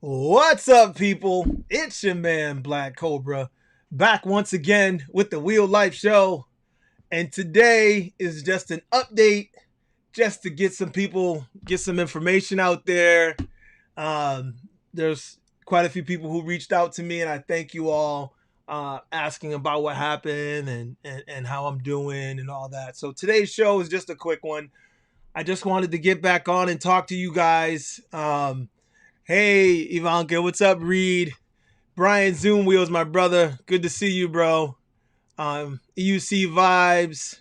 What's up, people? It's your man, Black Cobra, back once again with the Wheel Life Show. And today is just an update just to get some information out there. Um, there's quite a few people who reached out to me, and I thank you all asking about what happened and how I'm doing and all that. So today's show is just a quick one. I just wanted to get back on and talk to you guys. Hey, Ivanka, what's up, Reed? Brian Zoom Wheels, my brother. Good to see you, bro. EUC Vibes.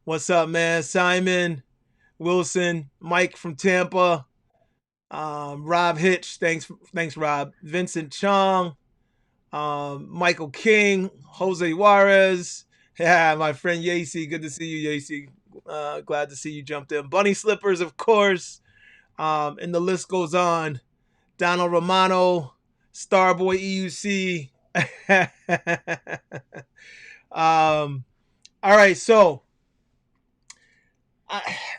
What's up, man? Simon, Wilson, Mike from Tampa. Rob Hitch. Thanks, Rob. Vincent Chong. Michael King. Jose Juarez. Yeah, my friend Yacy. Good to see you, Yacy. Glad to see you jumped in. Bunny Slippers, of course. And the list goes on. Donald Romano, Starboy EUC. All right, so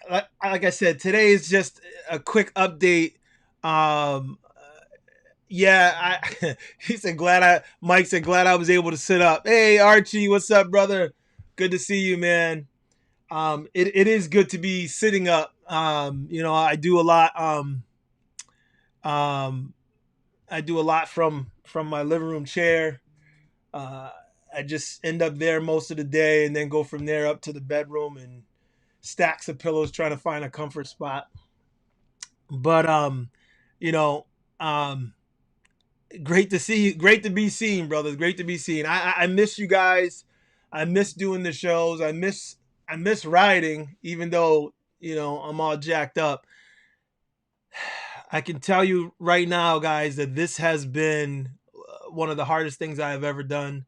like I said, today is just a quick update. Um, yeah, he said Mike said glad I was able to sit up. Hey Archie, what's up, brother? Good to see you, man. It is good to be sitting up. I do a lot. Um, I do a lot from my living room chair. Uh, I just end up there most of the day, and then go from there up to the bedroom and stacks of pillows trying to find a comfort spot. But you know, um, great to see you. Great to be seen, brothers. Great to be seen. I miss you guys. I miss doing the shows. I miss riding, even though I'm all jacked up. I can tell you right now, guys, that this has been one of the hardest things I have ever done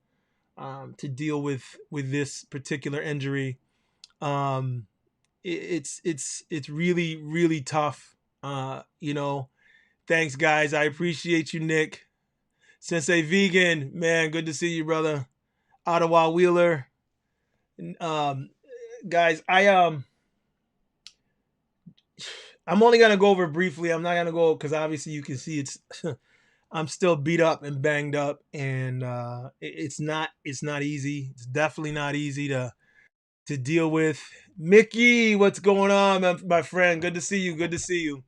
to deal with this particular injury. Um, it's really really tough. Thanks, guys. I appreciate you, Nick. Sensei Vegan, man, good to see you, brother. Ottawa Wheeler, um, guys. I'm only gonna go over briefly. I'm not gonna go because obviously you can see it's. I'm still beat up and banged up, and it's not easy. It's definitely not easy to deal with. Mickey, what's going on, my friend? Good to see you. Good to see you.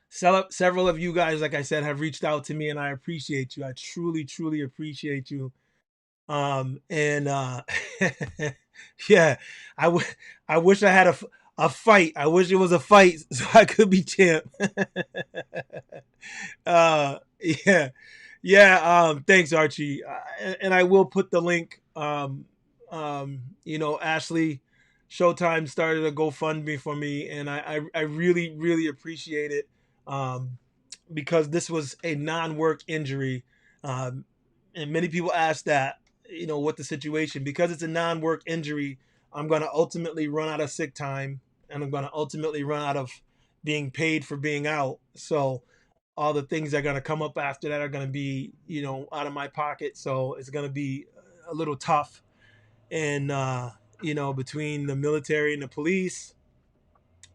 Several of you guys, like I said, have reached out to me, and I appreciate you. I truly, truly appreciate you. And yeah, I, w- I wish I had a fight. I wish it was a fight so I could be champ. Yeah, yeah. Thanks, Archie. And I will put the link. Ashley Showtime started a GoFundMe for me, and I really really appreciate it. Um, because this was a non-work injury, and many people ask that, what the situation. Because it's a non-work injury, I'm going to ultimately run out of sick time, and I'm going to ultimately run out of being paid for being out. So all the things that are going to come up after that are going to be, out of my pocket. So it's going to be a little tough. And between the military and the police,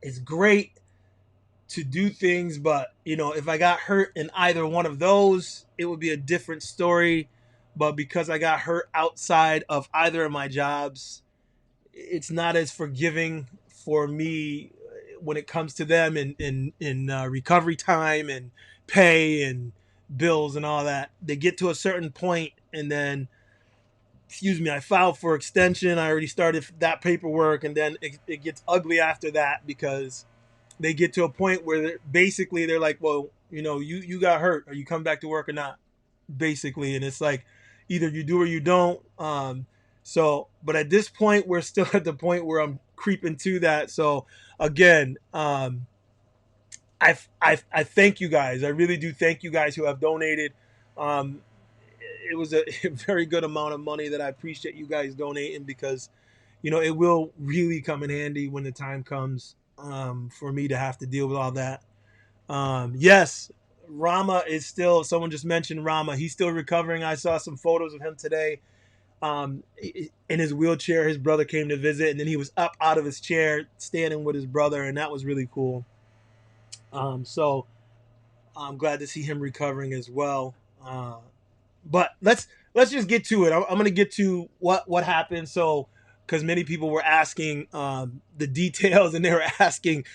it's great to do things, but if I got hurt in either one of those, it would be a different story. But because I got hurt outside of either of my jobs, it's not as forgiving for me when it comes to them in recovery time and pay and bills and all that. They get to a certain point, and then, excuse me, I filed for extension. I already started that paperwork, and then it gets ugly after that because they get to a point where they're like, well, you got hurt, or you come back to work or not, basically. And it's like either you do or you don't. But at this point, we're still at the point where I'm creeping to that. So again, I thank you guys. I really do thank you guys who have donated. um, it was a very good amount of money that I appreciate you guys donating, because it will really come in handy when the time comes, for me to have to deal with all that. Yes, Rama is still. Someone just mentioned Rama. He's still recovering. I saw some photos of him today. In his wheelchair. His brother came to visit, and then he was up out of his chair, standing with his brother, and that was really cool. So I'm glad to see him recovering as well. But let's just get to it. I'm going to get to what happened. So, because many people were asking the details, and they were asking,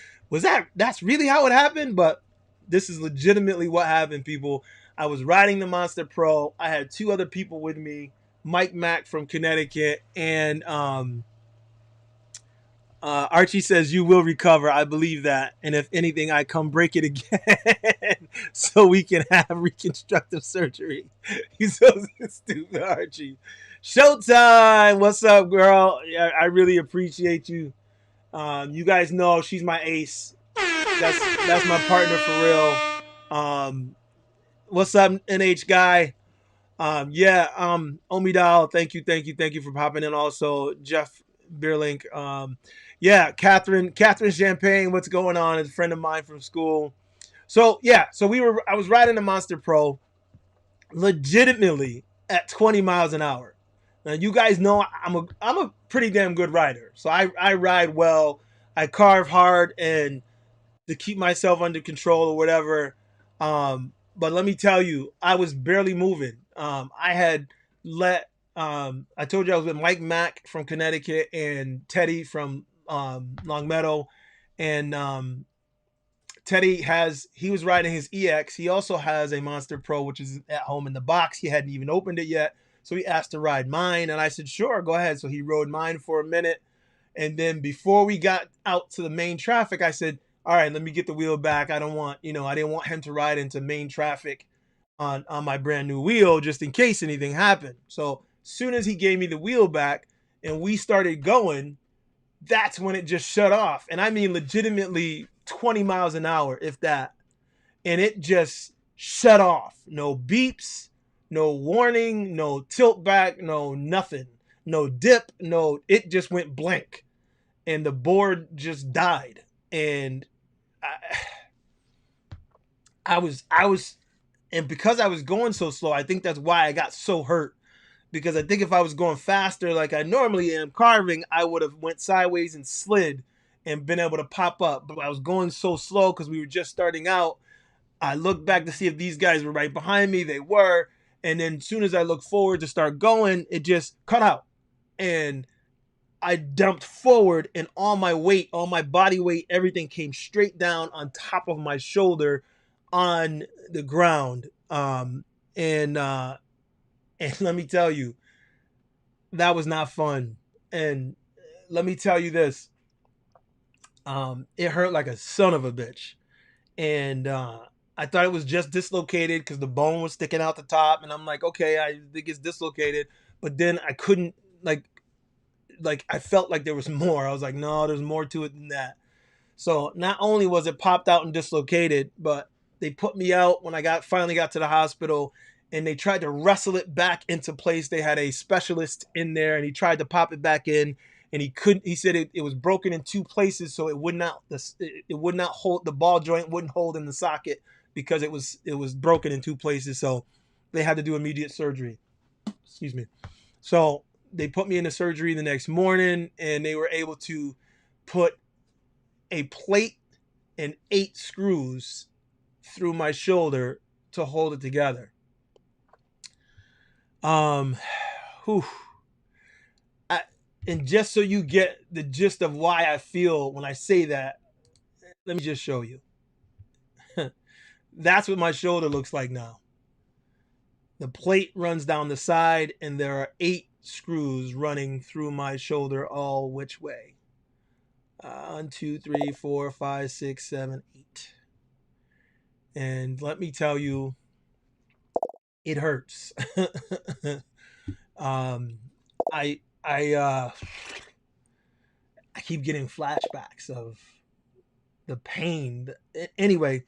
that's really how it happened? But this is legitimately what happened, people. I was riding the Monster Pro. I had two other people with me, Mike Mack from Connecticut, and Archie says you will recover. I believe that, and if anything, I come break it again so we can have reconstructive surgery. He's so stupid, Archie. Showtime. What's up, girl? Yeah, I really appreciate you. You guys know she's my ace. That's my partner for real. What's up, NH guy? Omidal, thank you for popping in. Also, Jeff Beerlink. Catherine Champagne, what's going on? Is a friend of mine from school. So I was riding the Monster Pro legitimately at 20 miles an hour. Now you guys know I'm a pretty damn good rider. So I ride well, I carve hard and to keep myself under control or whatever. But let me tell you, I was barely moving. I had I told you I was with Mike Mack from Connecticut and Teddy from Longmeadow. And Teddy he was riding his EX. He also has a Monster Pro, which is at home in the box. He hadn't even opened it yet. So he asked to ride mine. And I said, sure, go ahead. So he rode mine for a minute. And then before we got out to the main traffic, I said, all right, let me get the wheel back. I didn't want him to ride into main traffic on my brand new wheel just in case anything happened. So as soon as he gave me the wheel back and we started going, that's when it just shut off. And I mean legitimately 20 miles an hour, if that. And it just shut off. No beeps, no warning, no tilt back, no nothing. No dip, it just went blank. And the board just died. And I was, and because I was going so slow, I think that's why I got so hurt. Because I think if I was going faster like I normally am carving, I would have went sideways and slid and been able to pop up. But I was going so slow because we were just starting out. I looked back to see if these guys were right behind me. They were. And then as soon as I looked forward to start going, it just cut out. And I dumped forward and all my weight, all my body weight, everything came straight down on top of my shoulder on the ground. And let me tell you, that was not fun. And let me tell you this, it hurt like a son of a bitch. And I thought it was just dislocated because the bone was sticking out the top. And I'm like, okay, I think it's dislocated. But then I couldn't, like I felt like there was more. I was like, no, there's more to it than that. So not only was it popped out and dislocated, but they put me out when I finally got to the hospital, and they tried to wrestle it back into place. They had a specialist in there, and he tried to pop it back in, and he couldn't. He said it was broken in two places, so it would not hold, the ball joint wouldn't hold in the socket because it was broken in two places. So they had to do immediate surgery. Excuse me. So they put me into surgery the next morning, and they were able to put a plate and 8 screws through my shoulder to hold it together. And just so you get the gist of why I feel when I say that, let me just show you. That's what my shoulder looks like now. The plate runs down the side, and there are 8 screws running through my shoulder all which way. 1, 2, 3, 4, 5, 6, 7, 8. And let me tell you, it hurts. I keep getting flashbacks of the pain. Anyway,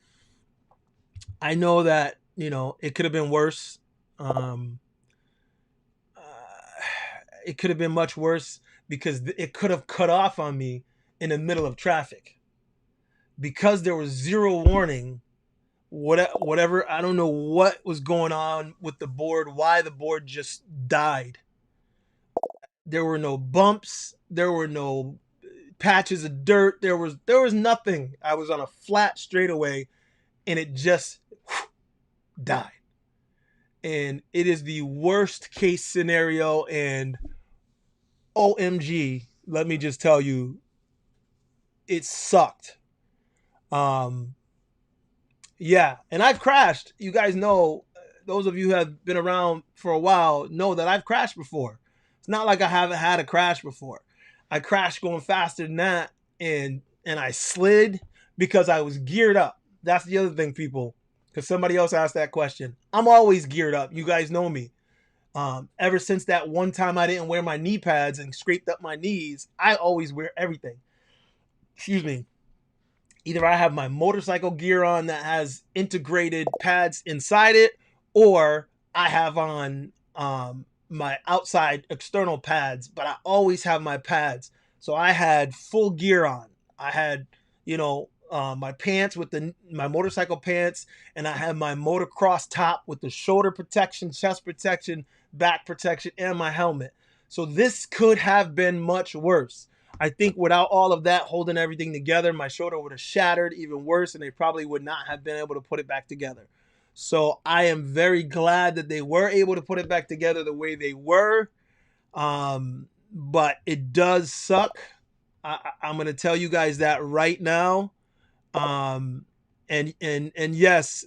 I know that, it could have been worse. It could have been much worse because it could have cut off on me in the middle of traffic. Because there was zero warning, whatever, I don't know what was going on with the board, why the board just died. There were no bumps, there were no patches of dirt, there was nothing. I was on a flat straightaway, and it just died. And it is the worst case scenario. And OMG, let me just tell you, it sucked. Um, yeah, and I've crashed. You guys know, those of you who have been around for a while know that I've crashed before. It's not like I haven't had a crash before. I crashed going faster than that, and I slid because I was geared up. That's the other thing, people. Because somebody else asked that question. I'm always geared up. You guys know me. Ever since that one time I didn't wear my knee pads and scraped up my knees, I always wear everything. Excuse me. Either I have my motorcycle gear on that has integrated pads inside it, or I have on my outside external pads, but I always have my pads. So I had full gear on. I had, my pants with my motorcycle pants, and I had my motocross top with the shoulder protection, chest protection, back protection, and my helmet. So this could have been much worse. I think without all of that holding everything together, my shoulder would have shattered even worse, and they probably would not have been able to put it back together. So I am very glad that they were able to put it back together the way they were. But it does suck. I'm going to tell you guys that right now. And yes,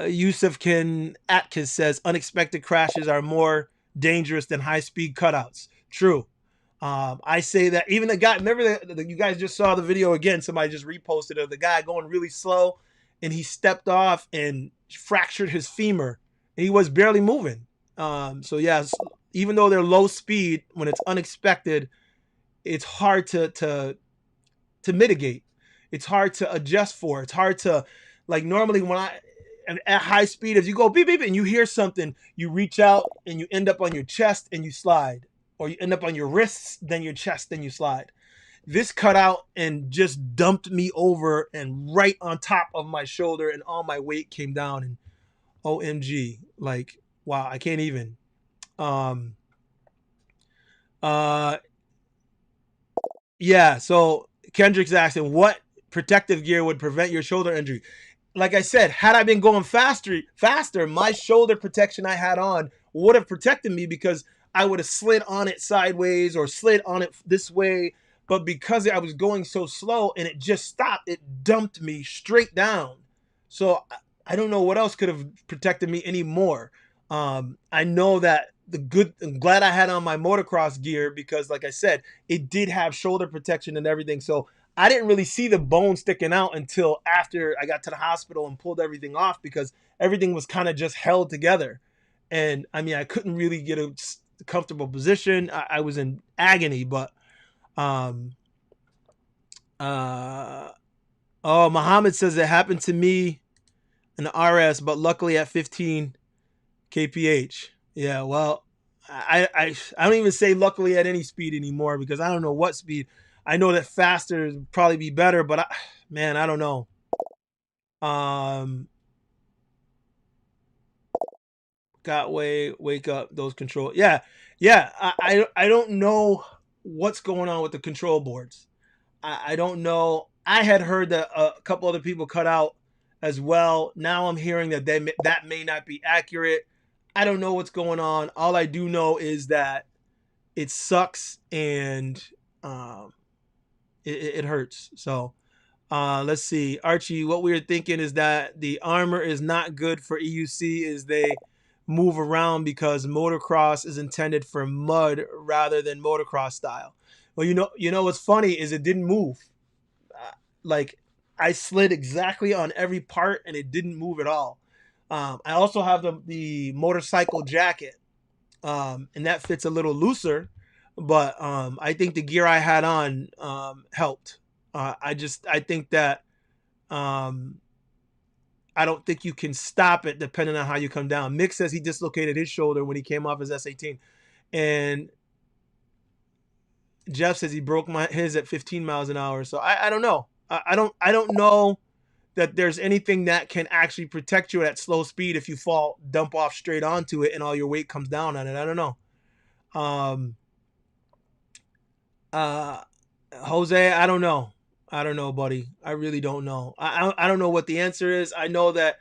Yusuf Atkins says unexpected crashes are more dangerous than high speed cutouts. True. I say that even the guy, remember that you guys just saw the video again, somebody just reposted of the guy going really slow and he stepped off and fractured his femur and he was barely moving. So yes, even though they're low speed, when it's unexpected, it's hard to mitigate. It's hard to adjust for. It's hard to, like, normally when at high speed, if you go beep beep and you hear something, you reach out and you end up on your chest and you slide, or you end up on your wrists, then your chest, then you slide. This cut out and just dumped me over and right on top of my shoulder, and all my weight came down, and OMG, like, wow, I can't even. Yeah, so Kendrick's asking what protective gear would prevent your shoulder injury. Like I said, had I been going faster, my shoulder protection I had on would have protected me, because I would have slid on it sideways or slid on it this way. But because I was going so slow and it just stopped, it dumped me straight down. So I don't know what else could have protected me anymore. I know that I'm glad I had on my motocross gear, because like I said, it did have shoulder protection and everything. So I didn't really see the bone sticking out until after I got to the hospital and pulled everything off, because everything was kind of just held together. And I mean, I couldn't really get a comfortable position. I was in agony, but oh, Muhammad says it happened to me in the RS, but luckily at 15 kph. Yeah, well, I don't even say luckily at any speed anymore, because I don't know what speed. I know that faster would probably be better, but I don't know. Wake up those control. Yeah. I don't know what's going on with the control boards. I don't know. I had heard that a couple other people cut out as well. Now I'm hearing that that may not be accurate. I don't know what's going on. All I do know is that it sucks, and it hurts. So let's see. Archie, what we were thinking is that the armor is not good for EUC as they move around, because motocross is intended for mud rather than motocross style. Well, you know what's funny is it didn't move. Like, I slid exactly on every part and it didn't move at all. I also have the motorcycle jacket, and that fits a little looser, but I think the gear I had on helped. I think that I don't think you can stop it depending on how you come down. Mick says he dislocated his shoulder when he came off his S18, and Jeff says he broke his at 15 miles an hour. So I don't know. I don't know that there's anything that can actually protect you at slow speed if you dump off straight onto it and all your weight comes down on it. I don't know. Jose, I don't know. I don't know, buddy. I really don't know. I don't know what the answer is. I know that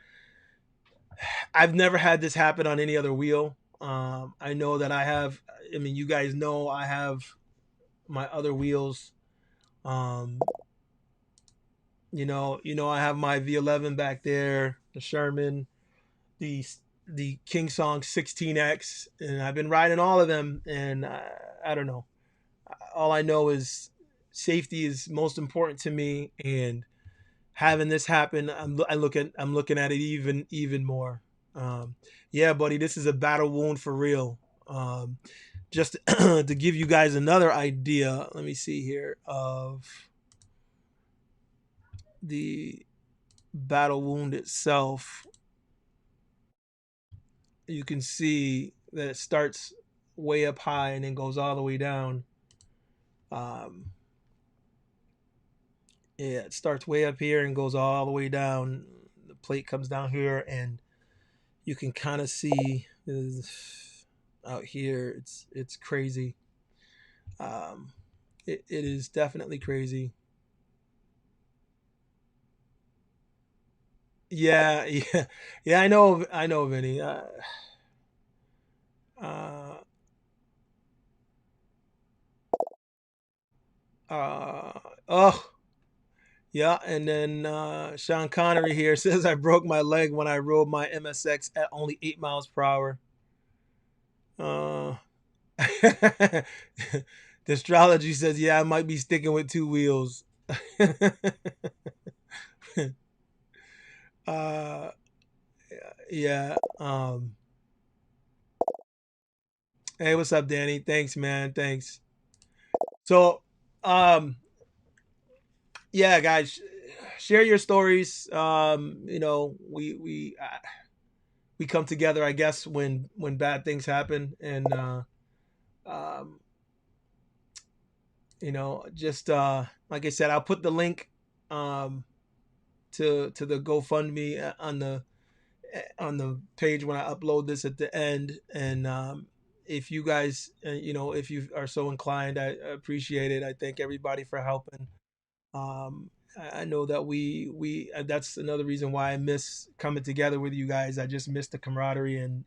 I've never had this happen on any other wheel. I know that I have. I mean, you guys know I have my other wheels. Um, I have my V11 back there, the Sherman, the the King Song 16X, and I've been riding all of them. And I don't know. All I know is safety is most important to me, and having this happen, I'm looking at it even more. Um, yeah, buddy, this is a battle wound for real. Just to give you guys another idea, let me see here of the battle wound itself. You can see that it starts way up high and then goes all the way down. Um, yeah, it starts way up here and goes all the way down. The plate comes down here, and you can kind of see out here. It's crazy. Um, it is definitely crazy. Yeah, yeah, yeah. I know, Vinny. Uh, uh, oh, yeah. And then Sean Connery here says I broke my leg when I rode my MSX at only 8 miles per hour. Uh, the astrology says, yeah, I might be sticking with two wheels. uh, yeah. Hey, what's up, Danny? Thanks, man. Thanks. So, um, yeah, guys, share your stories. We come together, I guess, when bad things happen, and um, just like I said, I'll put the link um to the GoFundMe on the page when I upload this at the end. And if you guys, if you are so inclined, I appreciate it. I thank everybody for helping. I know that we that's another reason why I miss coming together with you guys. I just miss the camaraderie and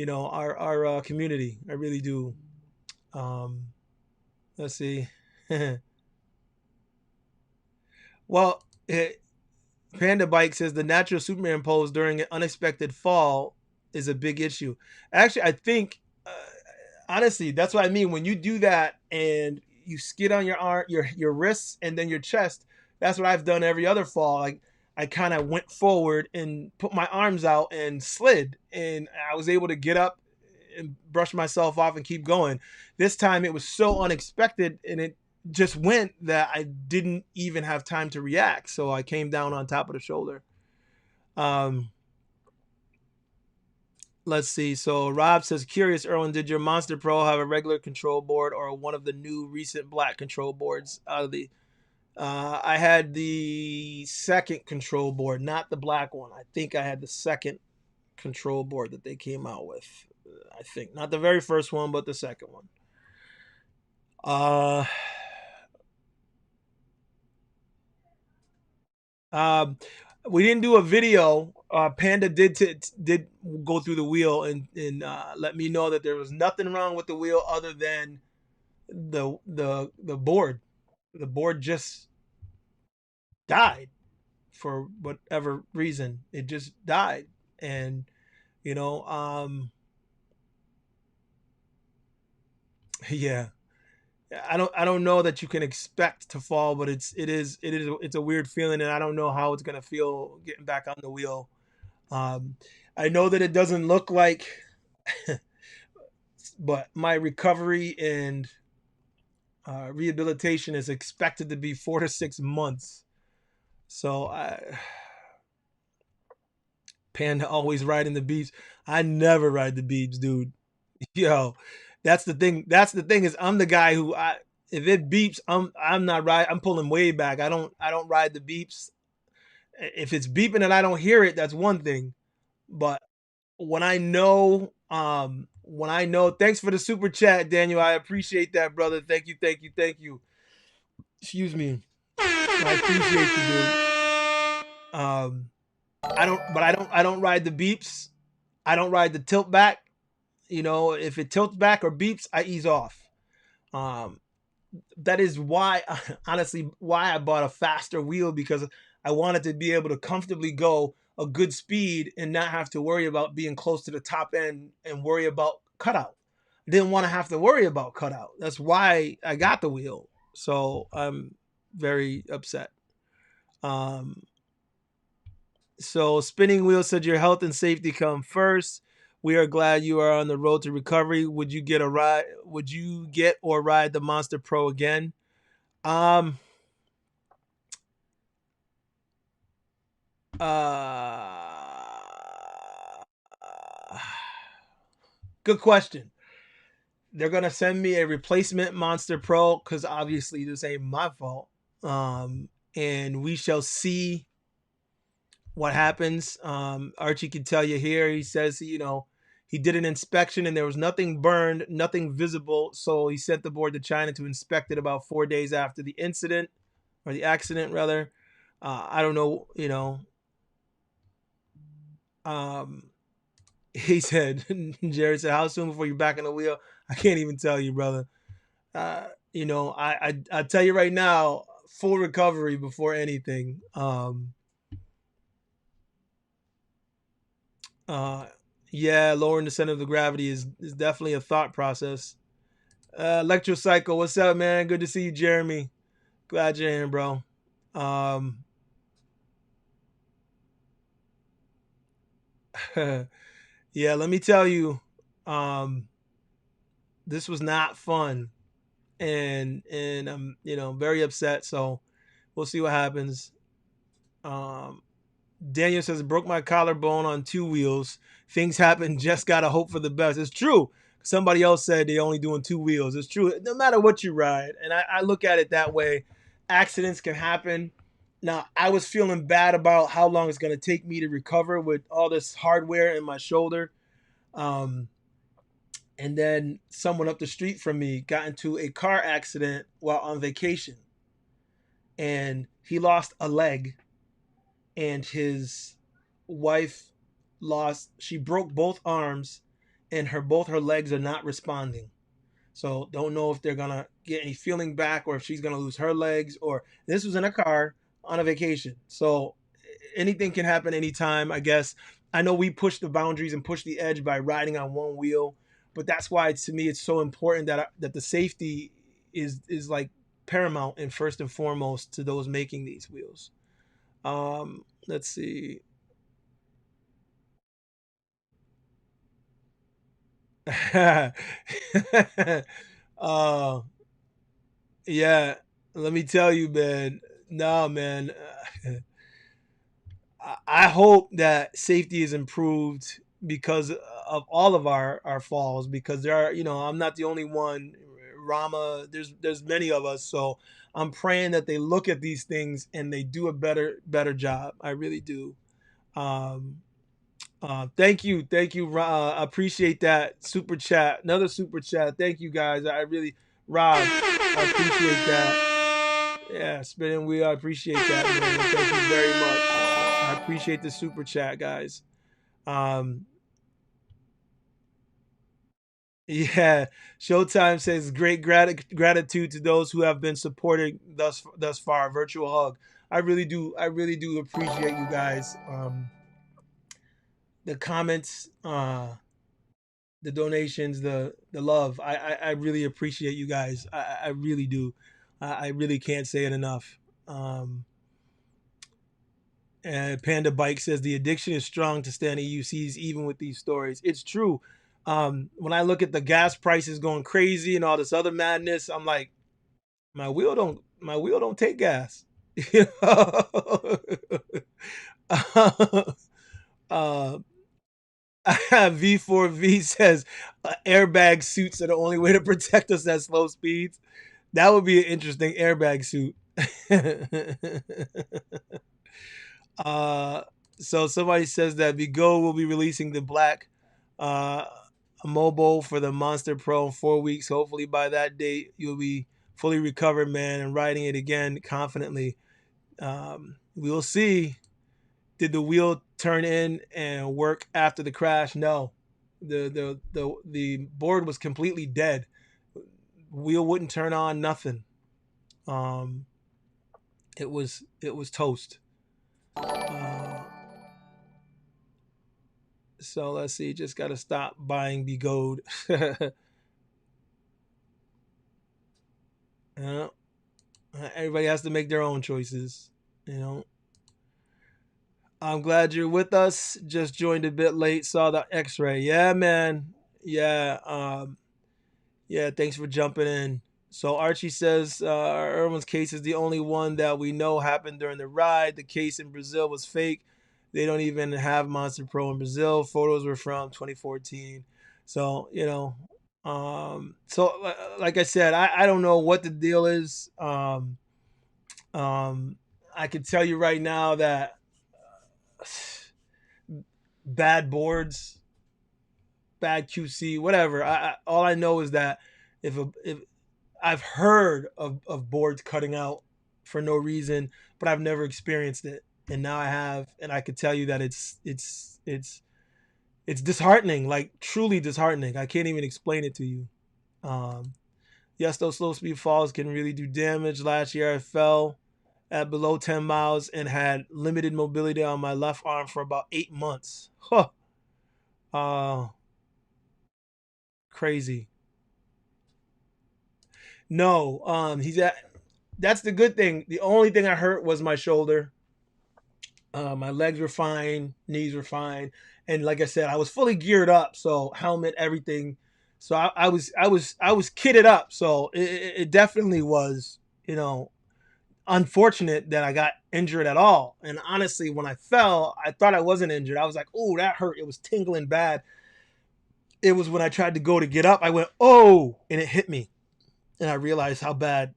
our community. I really do. Um, let's see. Well, Panda Bike says the natural Superman pose during an unexpected fall is a big issue. Actually, I think honestly, that's what I mean when you do that and you skid on your arm, your wrists, and then your chest. That's what I've done every other fall. Like I kind of went forward and put my arms out and slid, and I was able to get up and brush myself off and keep going. This time it was so unexpected, and it just went that I didn't even have time to react. So I came down on top of the shoulder. Um, let's see. So Rob says, curious, Erwin, did your Monster Pro have a regular control board or one of the new recent black control boards out of the I had the second control board, not the black one. I think I had the second control board that they came out with. I think not the very first one, but the second one. Uh, um, we didn't do a video. Panda did go through the wheel and let me know that there was nothing wrong with the wheel other than the board. The board just died for whatever reason. It just died, and you know, um, yeah. I don't know that you can expect to fall, but it's a weird feeling, and I don't know how it's gonna feel getting back on the wheel. I know that it doesn't look like, but my recovery and rehabilitation is expected to be 4 to 6 months. So Panda always riding the beach. I never ride the beach, dude. Yo, that's the thing. That's the thing is I'm the guy who if it beeps, I'm not right. I'm pulling way back. I don't ride the beeps. If it's beeping and I don't hear it, that's one thing. But when I know, thanks for the super chat, Daniel. I appreciate that, brother. Thank you, thank you, thank you. Excuse me. I appreciate you, dude. I don't ride the beeps. I don't ride the tilt back. You know, if it tilts back or beeps, I ease off. Um, that is why, honestly, why I bought a faster wheel, because I wanted to be able to comfortably go a good speed and not have to worry about being close to the top end and worry about cutout. I didn't want to have to worry about cutout. That's why I got the wheel. So I'm very upset. Um, so spinning wheel said your health and safety come first. We are glad you are on the road to recovery. Would you get a ride? Would you get or ride the Monster Pro again? Um, Uh, good question. They're gonna send me a replacement Monster Pro because obviously this ain't my fault. And we shall see what happens. Archie can tell you here. He says, he did an inspection and there was nothing burned, nothing visible. So he sent the board to China to inspect it about 4 days after the incident, or the accident rather. I don't know. Um, He said, Jared said, how soon before you're back on the wheel? I can't even tell you, brother. I tell you right now, full recovery before anything. Uh, yeah, lowering the center of the gravity is definitely a thought process. Electrocycle, what's up, man? Good to see you, Jeremy. Glad you're here, bro. Um, yeah, let me tell you, um, this was not fun, and I'm very upset. So we'll see what happens. Um, Daniel says, broke my collarbone on two wheels. Things happen. Just gotta hope for the best. It's true. Somebody else said they only doing two wheels. It's true. No matter what you ride, and I look at it that way. Accidents can happen. Now I was feeling bad about how long it's gonna take me to recover with all this hardware in my shoulder. Um, and then someone up the street from me got into a car accident while on vacation, and he lost a leg, and his wife she broke both arms, and both her legs are not responding. So don't know if they're gonna get any feeling back, or if she's gonna lose her legs. Or this was in a car on a vacation, so anything can happen anytime, I guess. I know we push the boundaries and push the edge by riding on one wheel, but that's why, to me, it's so important that the safety is like paramount and first and foremost to those making these wheels. Let's see. uh, yeah, let me tell you, man. No, man. I hope that safety is improved because of all of our falls. Because there are, I'm not the only one. Rama, there's many of us. So I'm praying that they look at these things and they do a better job. I really do. Um, thank you. Appreciate that super chat. Another super chat. Thank you guys. I really, Rob, I appreciate that. Yeah, spinning wheel. I appreciate that, man. Thank you very much. I appreciate the super chat, guys. Um, yeah, Showtime says great gratitude to those who have been supporting thus far. Virtual hug. I really do appreciate you guys. The comments. The donations, the love. I really appreciate you guys. I really do. I really can't say it enough. And Panda Bike says the addiction is strong to stand EUCs even with these stories. It's true. When I look at the gas prices going crazy and all this other madness, I'm like, my wheel don't take gas. You know? uh, V4V says airbag suits are the only way to protect us at slow speeds. That would be an interesting airbag suit. uh, so somebody says that Vigo will be releasing the black uh, mobile for the Monster Pro in 4 weeks. Hopefully by that date you'll be fully recovered, man, and riding it again confidently. We will see. Did the wheel turn in and work after the crash? No. The board was completely dead. Wheel wouldn't turn on, nothing. Um, it was toast. So let's see. Just gotta stop buying Begode. Yeah. Everybody has to make their own choices. You know. I'm glad you're with us. Just joined a bit late. Saw the X-ray. Yeah, man. Yeah. Yeah. Thanks for jumping in. So Archie says Irwin's case is the only one that we know happened during the ride. The case in Brazil was fake. They don't even have Monster Pro in Brazil. Photos were from 2014. So like I said, I don't know what the deal is. I can tell you right now that bad boards, bad QC, whatever. All I know is that if I've heard of boards cutting out for no reason, but I've never experienced it, and now I have, and I could tell you that it's disheartening, like truly disheartening. I can't even explain it to you. Um, yes, those slow speed falls can really do damage. Last year I fell at below 10 miles and had limited mobility on my left arm for about 8 months. Huh. Uh, Crazy. No, he's at. That's the good thing. The only thing I hurt was my shoulder. My legs were fine, knees were fine, and like I said, I was fully geared up. So helmet, everything. So I was kitted up. So it definitely was, unfortunate that I got injured at all. And honestly, when I fell, I thought I wasn't injured. I was like, oh, that hurt. It was tingling bad. It was when I tried to go to get up, I went, oh, and it hit me. And I realized how bad,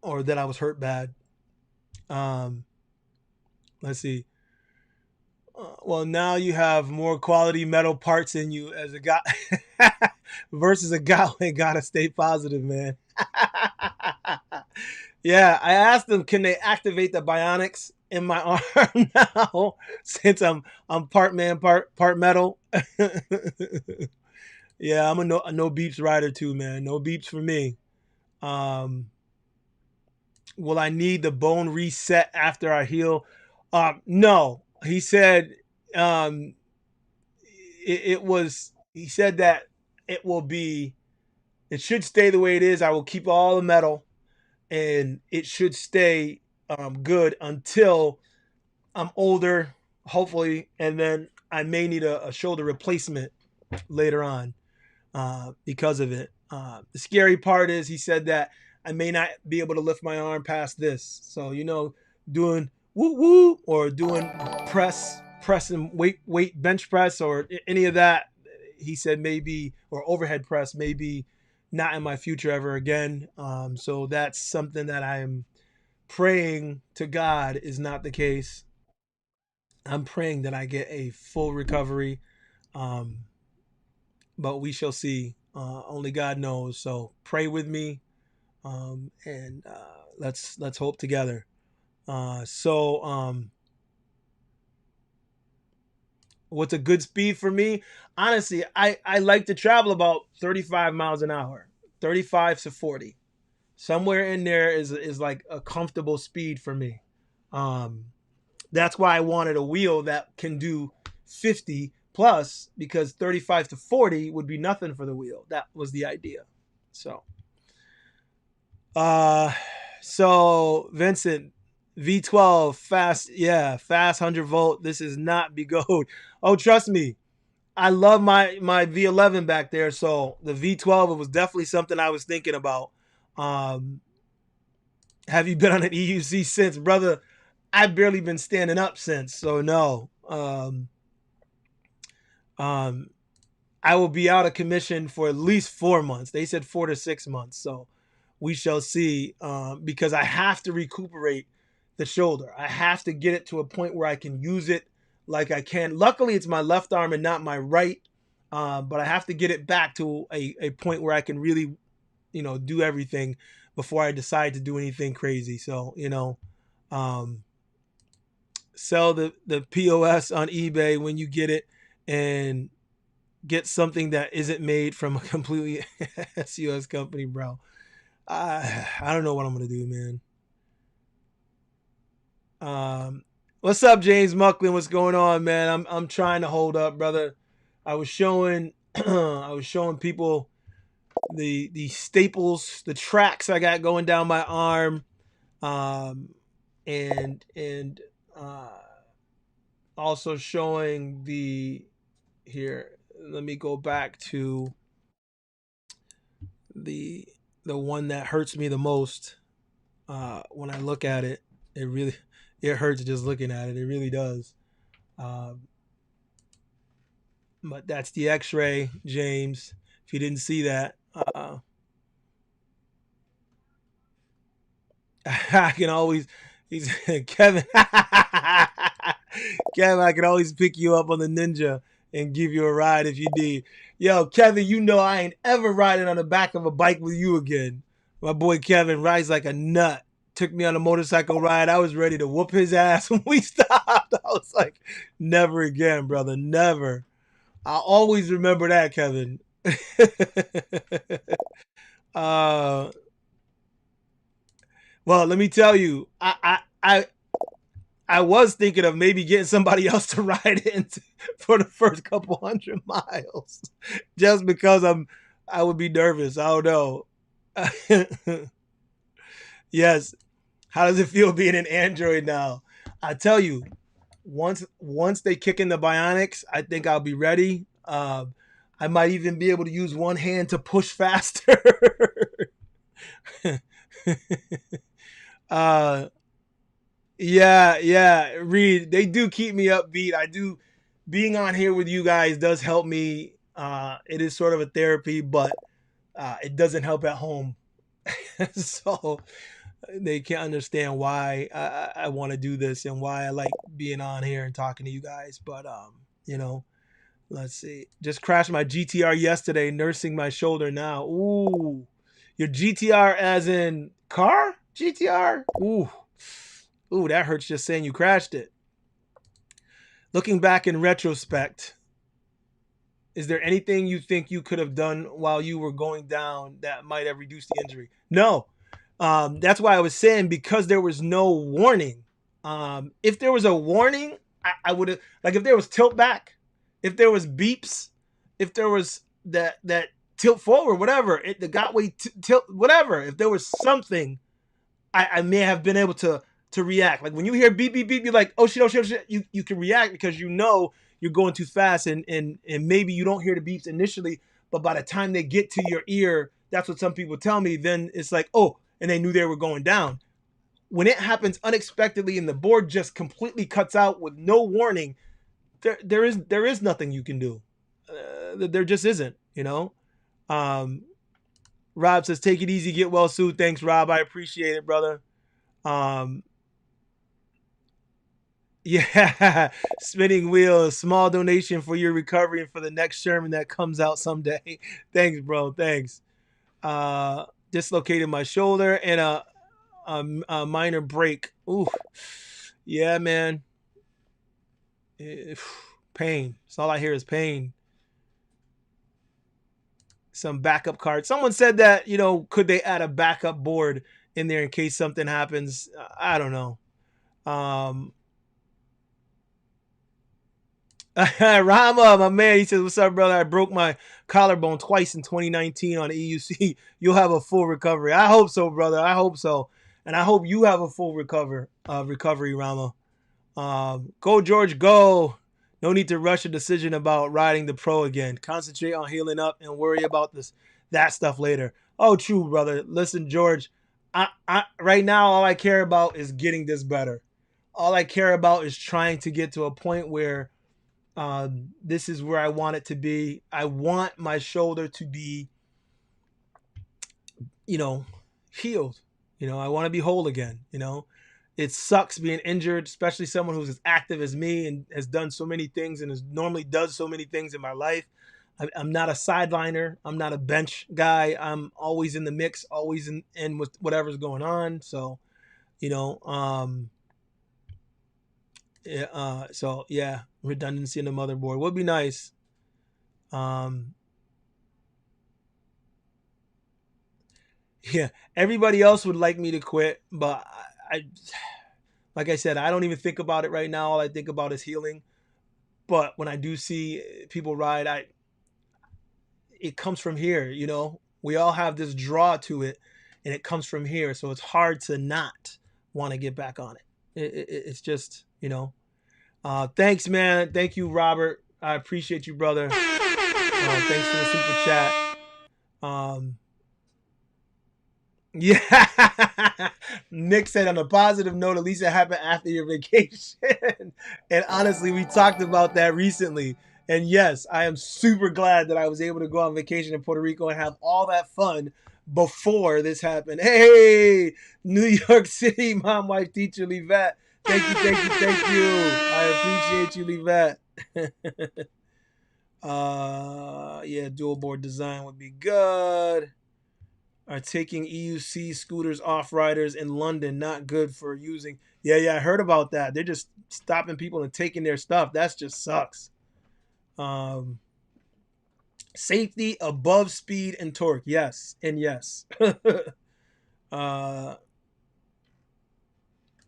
or that I was hurt bad. Um, let's see. Well, now you have more quality metal parts in you as a guy versus a guy who ain't gotta stay positive, man. Yeah, I asked them, can they activate the bionics in my arm now since I'm part man, part metal. Yeah, I'm a no beeps rider too, man. No beeps for me. Um, will I need the bone reset after I heal? No, he said um, it was. He said that it will be. It should stay the way it is. I will keep all the metal, and it should stay good until I'm older, hopefully, and then I may need a shoulder replacement later on because of it. The scary part is he said that I may not be able to lift my arm past this. So doing woo woo or doing press and weight bench press or any of that. He said maybe, or overhead press, maybe not in my future ever again. So that's something that I am praying to God is not the case. I'm praying that I get a full recovery. Um, but we shall see. Only God knows. So pray with me, and let's hope together. What's a good speed for me? Honestly, I like to travel about 35 miles an hour, 35 to 40. Somewhere in there is like a comfortable speed for me. Um, that's why I wanted a wheel that can do 50 plus, because 35 to 40 would be nothing for the wheel. That was the idea. So, uh, so Vincent, V12 fast, yeah, fast 100 volt. This is not Begode. Oh, trust me, I love my V11 back there. So the V12, it was definitely something I was thinking about. Um, have you been on an EUC since, brother? I've barely been standing up since. So no. Um, I will be out of commission for at least 4 months. They said 4 to 6 months. So we shall see. Because I have to recuperate the shoulder. I have to get it to a point where I can use it like I can. Luckily, it's my left arm and not my right. But I have to get it back to a point where I can really, do everything. before I decide to do anything crazy. So, um, sell the POS on eBay when you get it, and get something that isn't made from a completely SUS company, bro. I don't know what I'm gonna do, man. What's up, James Mucklin? What's going on, man? I'm trying to hold up, brother. I was showing I was showing people the staples, the tracks I got going down my arm, um, and uh, also showing the here. Let me go back to the the one that hurts me the most. When I look at it, it hurts just looking at it. It really does. Um, but that's the X-ray, James. If you didn't see that, I can always. He's Kevin. Kevin, I can always pick you up on the Ninja and give you a ride if you need. Yo, Kevin, you know I ain't ever riding on the back of a bike with you again. My boy Kevin rides like a nut. Took me on a motorcycle ride. I was ready to whoop his ass when we stopped. I was like, never again, brother. Never. I'll always remember that, Kevin. uh, well, let me tell you, I was thinking of maybe getting somebody else to ride in for the first couple 100 miles, just because I would be nervous. I don't know. Yes. How does it feel being an Android now? I tell you, once they kick in the bionics, I think I'll be ready. I might even be able to use one hand to push faster. uh, yeah, Reed, they do keep me upbeat. I do. Being on here with you guys does help me. It is sort of a therapy, but it doesn't help at home. So they can't understand why I want to do this and why I like being on here and talking to you guys. But you know, let's see. Just crashed my GTR yesterday, nursing my shoulder now. Ooh, your GTR as in car GTR? Ooh, that hurts just saying you crashed it. Looking back in retrospect, is there anything you think you could have done while you were going down that might have reduced the injury? No. That's why I was saying, because there was no warning. If there was a warning, I would have, like, if there was tilt back, if there was beeps, if there was that tilt forward, whatever, the Gotway tilt, whatever. If there was something, I may have been able to react. Like when you hear beep beep beep, you're like, oh shit, oh shit, oh shit. You can react because you know you're going too fast, and maybe you don't hear the beeps initially, but by the time they get to your ear, that's what some people tell me. Then it's like, oh, and they knew they were going down. When it happens unexpectedly and the board just completely cuts out with no warning, there is nothing you can do. There just isn't, Rob says, take it easy, get well soon. Thanks, Rob. I appreciate it, brother. Yeah, spinning wheels, small donation for your recovery and for the next Sherman that comes out someday. Thanks, bro. Thanks. Dislocated my shoulder and a minor break. Ooh, yeah, man. Pain. So all I hear is pain. Some backup cards. Someone said that, could they add a backup board in there in case something happens? I don't know. Rama, my man, he says, what's up, brother? I broke my collarbone twice in 2019 on EUC. You'll have a full recovery. I hope so, brother. I hope so. And I hope you have a full recovery, Rama. Go, George, go. No need to rush a decision about riding the pro again. Concentrate on healing up and worry about that stuff later. Oh, true, brother. Listen, George, I right now, all I care about is getting this better. All I care about is trying to get to a point where this is where I want it to be. I want my shoulder to be, healed. I want to be whole again. It sucks being injured, especially someone who's as active as me and has done so many things and normally does so many things in my life. I'm not a sideliner. I'm not a bench guy. I'm always in the mix, always in with whatever's going on. So, you know, yeah, so yeah, redundancy in the motherboard would be nice. Um, yeah, everybody else would like me to quit, but like I said, I don't even think about it right now. All I think about is healing. But when I do see people ride, it comes from here. You know, we all have this draw to it, and it comes from here. So it's hard to not want to get back on it. It's just, you know. Thanks, man. Thank you, Robert. I appreciate you, brother. Thanks for the super chat. Um, yeah. Nick said, on a positive note, at least it happened after your vacation. And honestly, we talked about that recently. And yes, I am super glad that I was able to go on vacation in Puerto Rico and have all that fun before this happened. Hey, New York City, mom, wife, teacher, Livette. Thank you, thank you, thank you. I appreciate you, Livette. Yeah, dual board design would be good. Are taking EUC scooters off riders in London. Not good for using. Yeah, I heard about that. They're just stopping people and taking their stuff. That just sucks. Um, Safety above speed and torque. Yes, and yes. uh,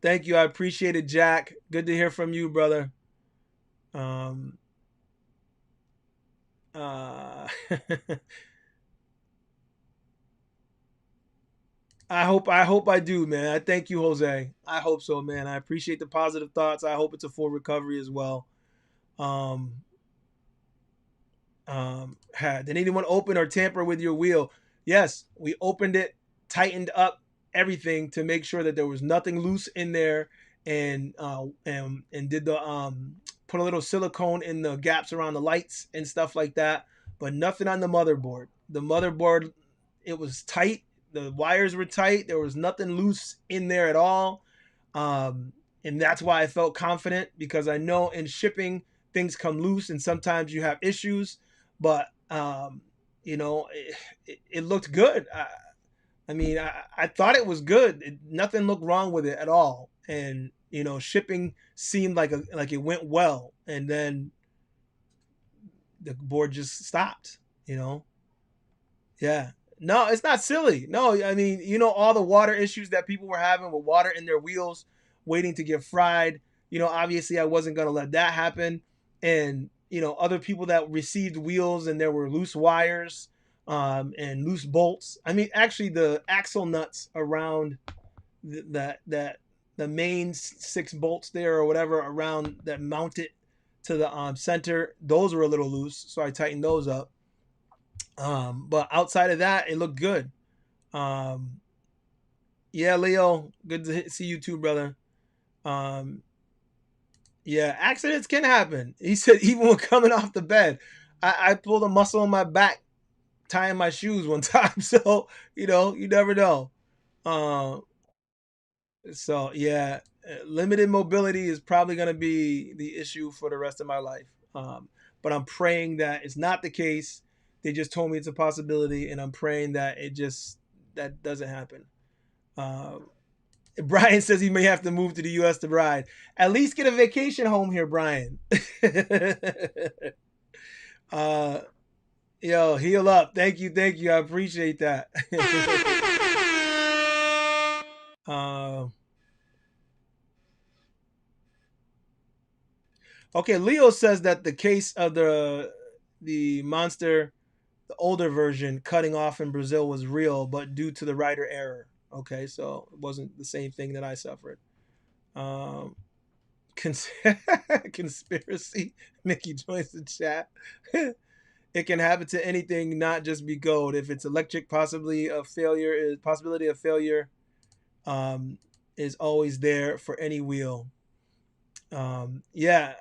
Thank you. I appreciate it, Jack. Good to hear from you, brother. Um, uh, I hope I do, man. I thank you, Jose. I hope so, man. I appreciate the positive thoughts. I hope it's a full recovery as well. Um, did anyone open or tamper with your wheel? Yes, we opened it, tightened up everything to make sure that there was nothing loose in there, and did the put a little silicone in the gaps around the lights and stuff like that, but nothing on the motherboard. The motherboard, it was tight. The wires were tight. There was nothing loose in there at all. And that's why I felt confident, because I know in shipping things come loose and sometimes you have issues, but it looked good. I mean, I thought it was good. Nothing looked wrong with it at all, and shipping seemed like it went well, and then the board just stopped. You know, yeah. No, it's not silly. No, I mean, all the water issues that people were having with water in their wheels, waiting to get fried. Obviously, I wasn't gonna let that happen, and other people that received wheels and there were loose wires, and loose bolts. I mean, actually, the axle nuts around that the main six bolts there or whatever around that mount it to the center, those were a little loose, so I tightened those up. But outside of that, it looked good. Um, yeah, Leo, good to see you too, brother. Um, yeah, accidents can happen. He said even when coming off the bed, I pulled a muscle in my back tying my shoes one time. So you never know. Uh, so yeah, limited mobility is probably going to be the issue for the rest of my life. But I'm praying that it's not the case. They just told me it's a possibility, and I'm praying that that doesn't happen. Uh, Brian says he may have to move to the U.S. to ride. At least get a vacation home here, Brian. uh, Yo, heal up. Thank you, thank you. I appreciate that. uh, okay, Leo says that the case of the monster, the older version, cutting off in Brazil was real, but due to the writer error. Okay, so it wasn't the same thing that I suffered. Um, cons- Conspiracy. Mickey joins the chat. It can happen to anything, not just be gold. If it's electric, possibility of failure um, is always there for any wheel. Yeah,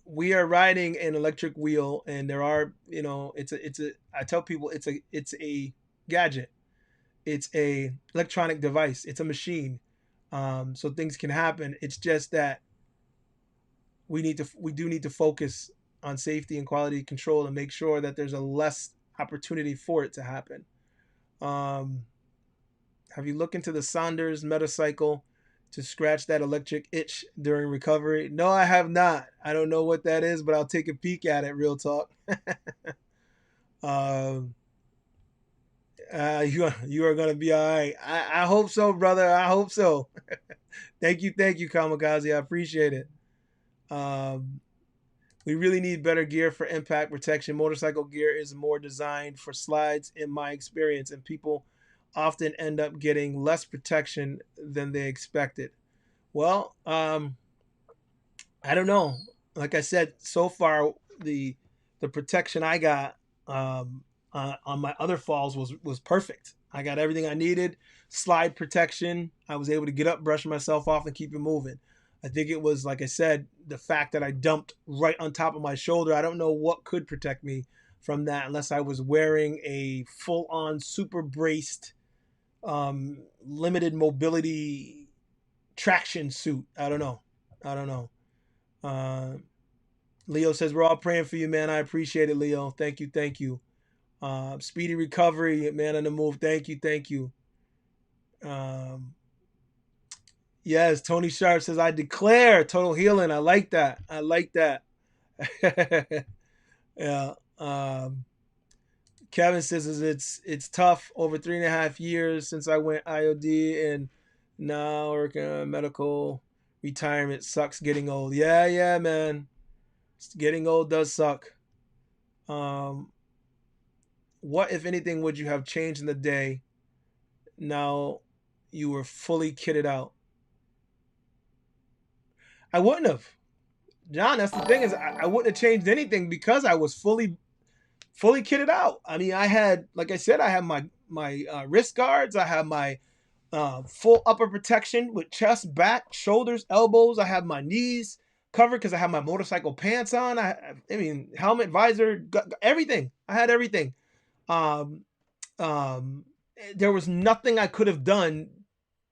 we are riding an electric wheel, and there are, it's a. I tell people it's a gadget. It's a electronic device. It's a machine. So things can happen. It's just that we do need to focus on safety and quality control and make sure that there's a less opportunity for it to happen. Um, have you looked into the Saunders Metacycle to scratch that electric itch during recovery? No, I have not. I don't know what that is, but I'll take a peek at it. Real talk. um, you are gonna be all right. I hope so, brother. I hope so. Thank you, Kamikaze. I appreciate it. Um, we really need better gear for impact protection. Motorcycle gear is more designed for slides, in my experience, and people often end up getting less protection than they expected. Well, I don't know. Like I said, so far the protection I got on my other falls was perfect. I got everything I needed. Slide protection. I was able to get up, brush myself off, and keep it moving. I think it was, like I said, the fact that I dumped right on top of my shoulder. I don't know what could protect me from that unless I was wearing a full-on super braced limited mobility traction suit. I don't know. Uh, Leo says we're all praying for you, man. I appreciate it, Leo. Thank you. Speedy recovery, man, on the move. Thank you. Um, yes, Tony Sharp says I declare total healing. I like that. Yeah. Kevin says it's tough. Over 3.5 years since I went IOD and now working on medical retirement. Sucks getting old. Yeah, man. Getting old does suck. What, if anything, would you have changed in the day now you were fully kitted out? I wouldn't have. John, that's the thing, is I wouldn't have changed anything because I was fully kitted out. I mean, I had, like I said, I had my wrist guards. I had my full upper protection with chest, back, shoulders, elbows. I had my knees covered because I had my motorcycle pants on. I mean, helmet, visor, everything. I had everything. Um, there was nothing I could have done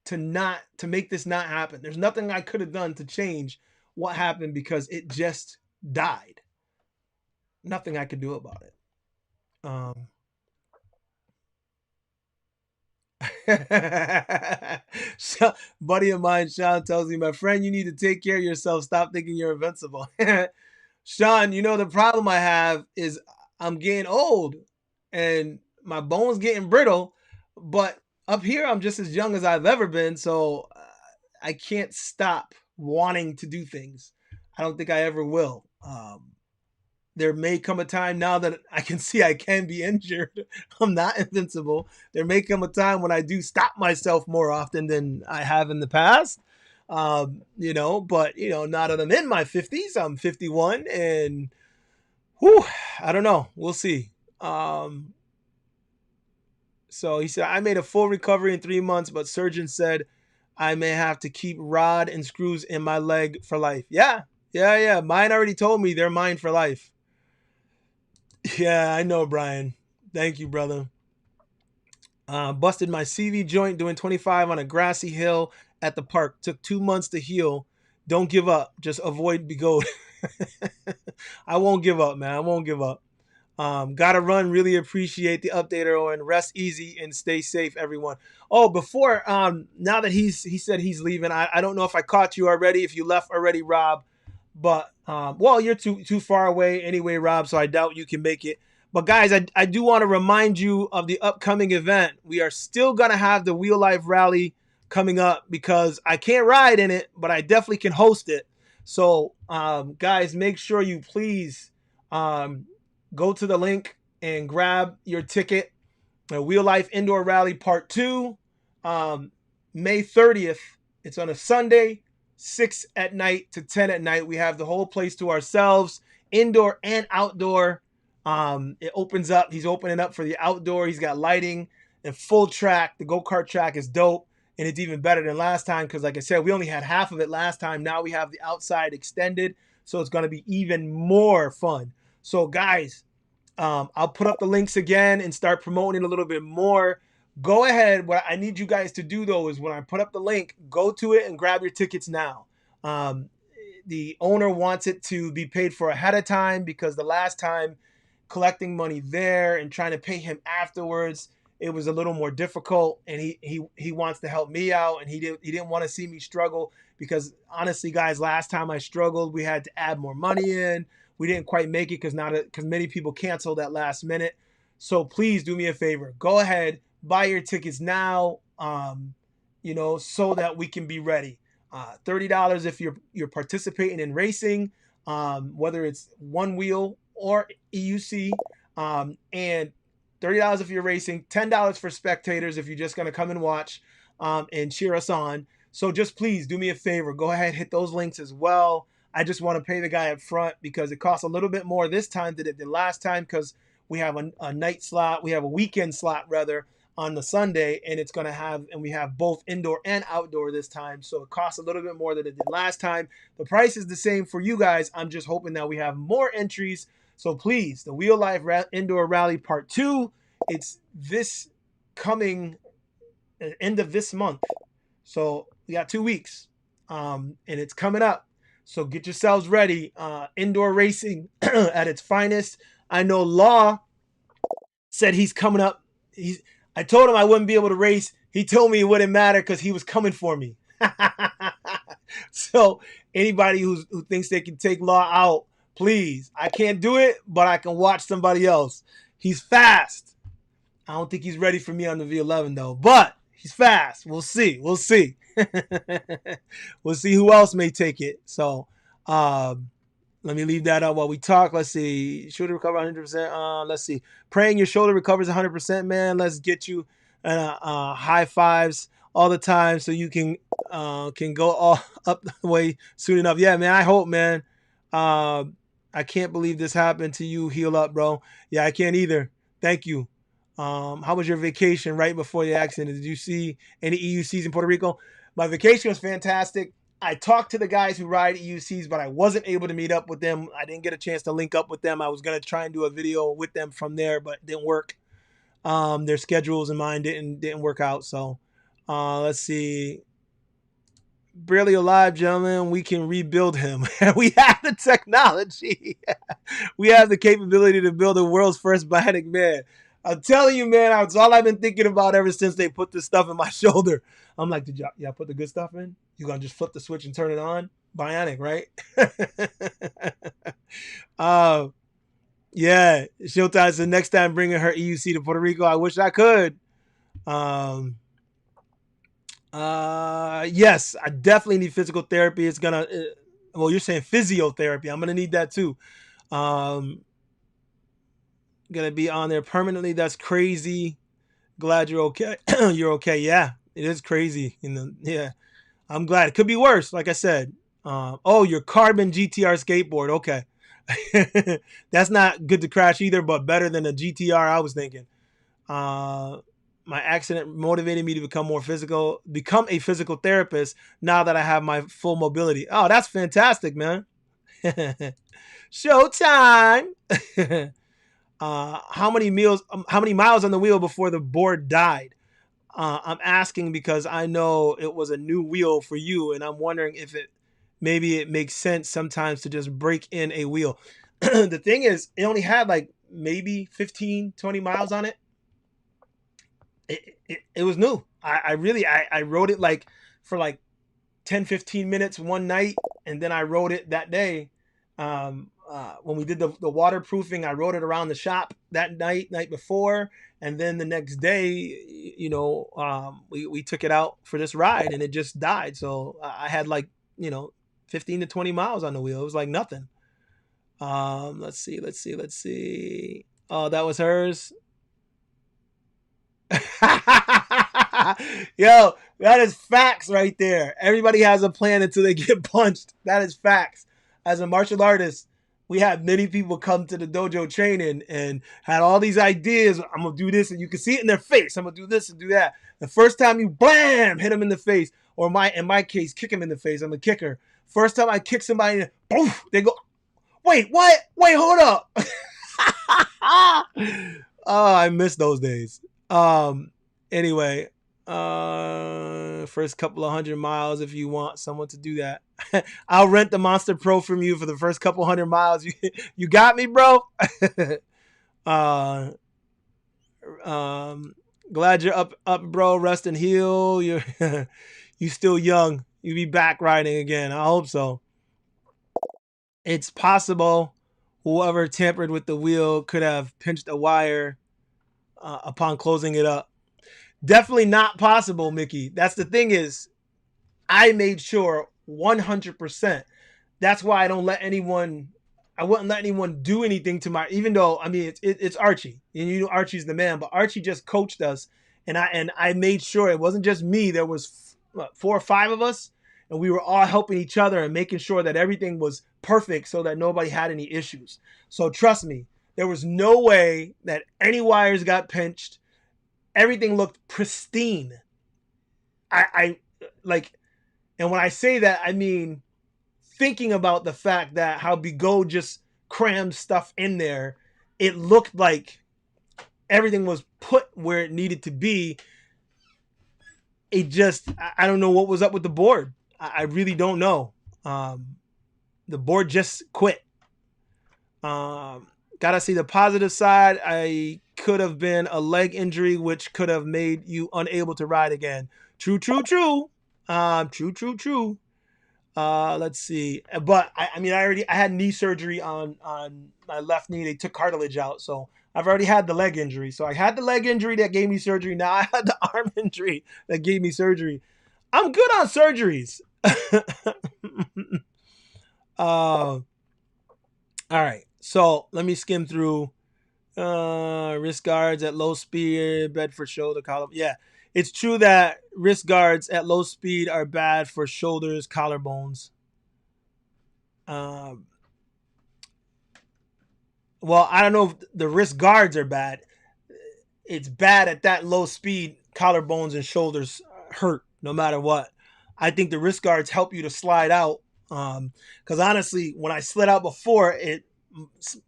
to make this not happen. There's nothing I could have done to change what happened because it just died. Nothing I could do about it. So, buddy of mine, Sean, tells me, my friend, you need to take care of yourself. Stop thinking you're invincible. Sean, the problem I have is I'm getting old and my bones getting brittle, but up here I'm just as young as I've ever been, so I can't stop wanting to do things. I don't think I ever will. There may come a time now that I can see I can be injured. I'm not invincible. There may come a time when I do stop myself more often than I have in the past. But now that I'm in my 50s, I'm 51, and I don't know. We'll see. So he said, I made a full recovery in 3 months, but surgeon said I may have to keep rod and screws in my leg for life. Yeah. Mine already told me they're mine for life. Yeah, I know, Brian. Thank you, brother. Busted my CV joint doing 25 on a grassy hill at the park. Took 2 months to heal. Don't give up. Just avoid goat. I won't give up, man. I won't give up. Gotta run. Really appreciate the update, Owen. Rest easy and stay safe, everyone. Oh, before now that he said he's leaving, I don't know if I caught you already. If you left already, Rob, but well, you're too far away anyway, Rob. So I doubt you can make it. But guys, I do want to remind you of the upcoming event. We are still gonna have the Wheel Life Rally coming up because I can't ride in it, but I definitely can host it. So guys, make sure you please go to the link and grab your ticket. Wheel Life Indoor Rally Part 2, May 30th. It's on a Sunday, 6 at night to 10 at night. We have the whole place to ourselves, indoor and outdoor. It opens up. He's opening up for the outdoor. He's got lighting and full track. The go-kart track is dope, and it's even better than last time because, like I said, we only had half of it last time. Now we have the outside extended, so it's going to be even more fun. So, guys, I'll put up the links again and start promoting it a little bit more. Go ahead. What I need you guys to do, though, is when I put up the link, go to it and grab your tickets now. the owner wants it to be paid for ahead of time, because the last time collecting money there and trying to pay him afterwards, it was a little more difficult, and he wants to help me out, and he didn't want to see me struggle, because honestly, guys, last time I struggled, we had to add more money in. We didn't quite make it because many people canceled at last minute. So please do me a favor. Go ahead, buy your tickets now, so that we can be ready. $30 if you're participating in racing, whether it's one wheel or EUC, and $30 if you're racing, $10 for spectators if you're just going to come and watch and cheer us on. So just please do me a favor. Go ahead, hit those links as well. I just want to pay the guy up front because it costs a little bit more this time than it did last time, because we have a night slot. We have a weekend slot, rather, on the Sunday, and we have both indoor and outdoor this time. So it costs a little bit more than it did last time. The price is the same for you guys. I'm just hoping that we have more entries. So please, the Wheel Life Indoor Rally Part 2, it's this coming end of this month. So we got 2 weeks, and it's coming up. So get yourselves ready. Indoor racing at its finest. I know Law said he's coming up. I told him I wouldn't be able to race. He told me it wouldn't matter because he was coming for me. So anybody who thinks they can take Law out, please. I can't do it, but I can watch somebody else. He's fast. I don't think he's ready for me on the V11 though, but he's fast. We'll see. We'll see. We'll see who else may take it. So let me leave that up while we talk. Let's see. Shoulder recover 100%. Let's see. Praying your shoulder recovers 100%, man. Let's get you high fives all the time so you can go all up the way soon enough. Yeah, man. I hope, man. I can't believe this happened to you. Heal up, bro. Yeah, I can't either. Thank you. How was your vacation right before the accident? Did you see any EUCs in Puerto Rico? My vacation was fantastic. I talked to the guys who ride EUCs, but I wasn't able to meet up with them. I didn't get a chance to link up with them. I was going to try and do a video with them from there, but it didn't work. Their schedules and mine didn't work out. So let's see. Barely alive, gentlemen. We can rebuild him. We have the technology. We have the capability to build the world's first bionic man. I'm telling you, man, that's all I've been thinking about ever since they put this stuff in my shoulder. I'm like, did y'all put the good stuff in? You gonna just flip the switch and turn it on? Bionic, right? Yeah. Showtime said next time bringing her EUC to Puerto Rico. I wish I could. Yes, I definitely need physical therapy. It's gonna, well, you're saying physiotherapy. I'm gonna need that too. Gonna be on there permanently. That's crazy. Glad you're okay. You're okay. Yeah, it is crazy. Yeah, I'm glad. It could be worse. Like I said. Oh, your carbon GTR skateboard. Okay. That's not good to crash either, but better than a GTR I was thinking. My accident motivated me to become a physical therapist now that I have my full mobility. Oh, that's fantastic, man. Showtime. How many miles on the wheel before the board died? I'm asking because I know it was a new wheel for you, and I'm wondering if maybe it makes sense sometimes to just break in a wheel. The thing is, it only had like maybe 15, 20 miles on it. It was new. I rode it like for like 10, 15 minutes one night, and then I rode it that day. When we did the waterproofing, I rode it around the shop that night before, and then the next day, we took it out for this ride, and it just died. So I had like 15 to 20 miles on the wheel. It was like nothing. Let's see. Oh, that was hers. Yo, that is facts right there. Everybody has a plan until they get punched. That is facts. As a martial artist, we had many people come to the dojo training and had all these ideas. I'm going to do this, and you can see it in their face. I'm going to do this and do that. The first time you blam, hit them in the face, or in my case, kick him in the face. I'm a kicker. First time I kick somebody, poof, they go, wait, what? Wait, hold up. Oh, I miss those days. Anyway, first couple of 100 miles if you want someone to do that. I'll rent the Monster Pro from you for the first couple 100 miles. You got me, bro. uh, um, glad you're up, bro. Rest and heal. You still young. You be back riding again. I hope so. It's possible whoever tampered with the wheel could have pinched a wire upon closing it up. Definitely not possible, Mickey. That's the thing is, I made sure 100%. That's why I don't let anyone. I wouldn't let anyone do anything to my. Even though I mean it's Archie, and you know Archie's the man, but Archie just coached us, and I made sure it wasn't just me. There was 4 or 5 of us, and we were all helping each other and making sure that everything was perfect, so that nobody had any issues. So trust me, there was no way that any wires got pinched. Everything looked pristine. I like, and when I say that, I mean thinking about the fact that how Bigot just crammed stuff in there, it looked like everything was put where it needed to be. It just, I don't know what was up with the board. I really don't know. The board just quit. Gotta see the positive side. I could have been a leg injury, which could have made you unable to ride again. True. True. Let's see. But I mean, I had knee surgery on my left knee. They took cartilage out, so I've already had the leg injury. So I had the leg injury that gave me surgery. Now I had the arm injury that gave me surgery. I'm good on surgeries. All right. So let me skim through. Wrist guards at low speed, bad for shoulder collar. Yeah, it's true that wrist guards at low speed are bad for shoulders, collarbones. Well, I don't know if the wrist guards are bad. It's bad at that low speed. Collarbones and shoulders hurt no matter what. I think the wrist guards help you to slide out. Because honestly, when I slid out before, it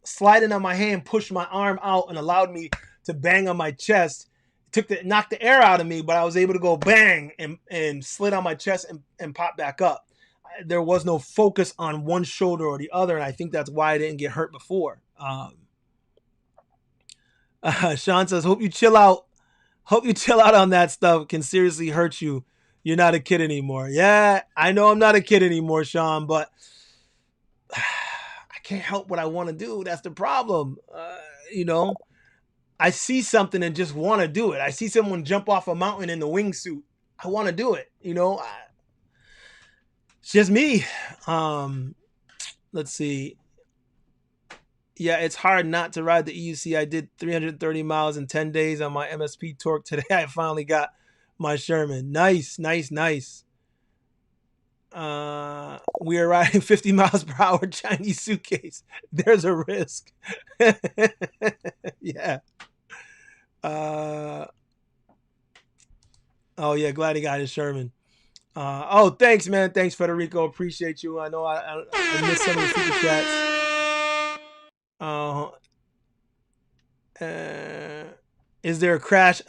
sliding on my hand pushed my arm out and allowed me to bang on my chest. It knocked the air out of me, but I was able to go bang and slid on my chest and pop back up. There was no focus on one shoulder or the other, and I think that's why I didn't get hurt before. Sean says, "Hope you chill out. Hope you chill out on that stuff. Can seriously hurt you. You're not a kid anymore." Yeah, I know I'm not a kid anymore, Sean, but I can't help what I want to do. That's the problem. You know, I see something and just want to do it. I see someone jump off a mountain in the wingsuit. I want to do it. You know, it's just me. Let's see. Yeah, it's hard not to ride the EUC. I did 330 miles in 10 days on my MSP torque. Today I finally got my Sherman. Nice. We are riding 50 miles per hour Chinese suitcase. There's a risk. Yeah. Oh yeah, glad he got his Sherman. Oh, thanks, man. Thanks, Federico. Appreciate you. I know I missed some of the super chats. Is there a crash?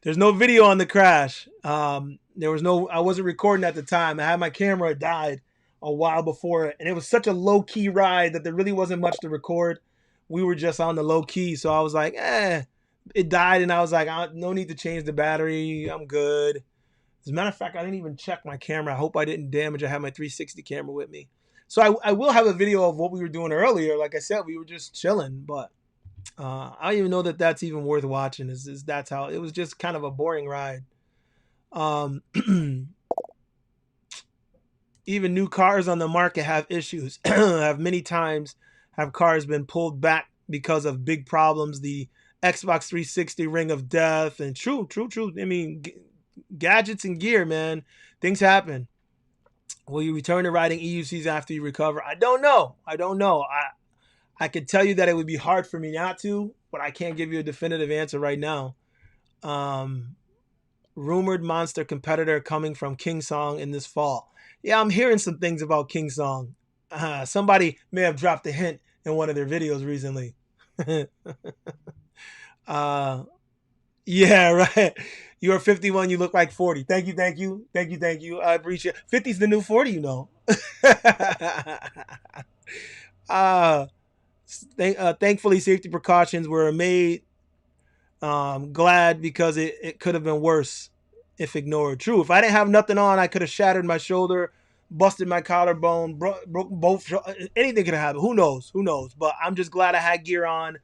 There's no video on the crash. There was no. I wasn't recording at the time. I had my camera died a while before it, and it was such a low key ride that there really wasn't much to record. We were just on the low key, so I was like, it died, and I was like, no need to change the battery. I'm good. As a matter of fact, I didn't even check my camera. I hope I didn't damage. I have my 360 camera with me. So I will have a video of what we were doing earlier. Like I said, we were just chilling, but I don't even know that that's even worth watching. That's how it was, just kind of a boring ride. Even new cars on the market have issues. Have many times have cars been pulled back because of big problems. The Xbox 360 Ring of Death, and true. I mean, gadgets and gear, man. Things happen. Will you return to riding EUCs after you recover? I don't know. I could tell you that it would be hard for me not to, but I can't give you a definitive answer right now. Rumored monster competitor coming from King Song in this fall. Yeah, I'm hearing some things about King Song. Somebody may have dropped a hint in one of their videos recently. Yeah, right. You are 51. You look like 40. Thank you, thank you, thank you, thank you. I appreciate. 50's the new 40, you know. uh, Thankfully, safety precautions were made. Glad because it could have been worse if ignored. True. If I didn't have nothing on, I could have shattered my shoulder, busted my collarbone, broke both. Anything could have happened. Who knows? Who knows? But I'm just glad I had gear on,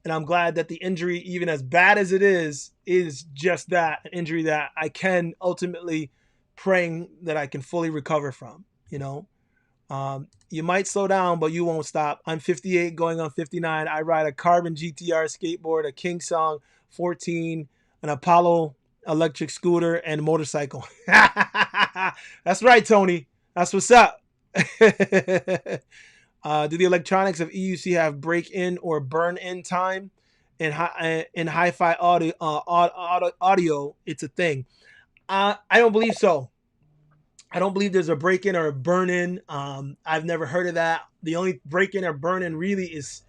and I'm glad that the injury, even as bad as it is just that, an injury that I can ultimately praying that I can fully recover from. You know, you might slow down, but you won't stop. I'm 58 going on 59. I ride a Carbon GTR skateboard, a King Song 14, an Apollo electric scooter, and motorcycle. That's right, Tony. That's what's up. Do the electronics of EUC have break-in or burn-in time? In hi-fi audio, it's a thing. I don't believe so. I don't believe there's a break-in or a burn-in. I've never heard of that. The only break-in or burn-in really is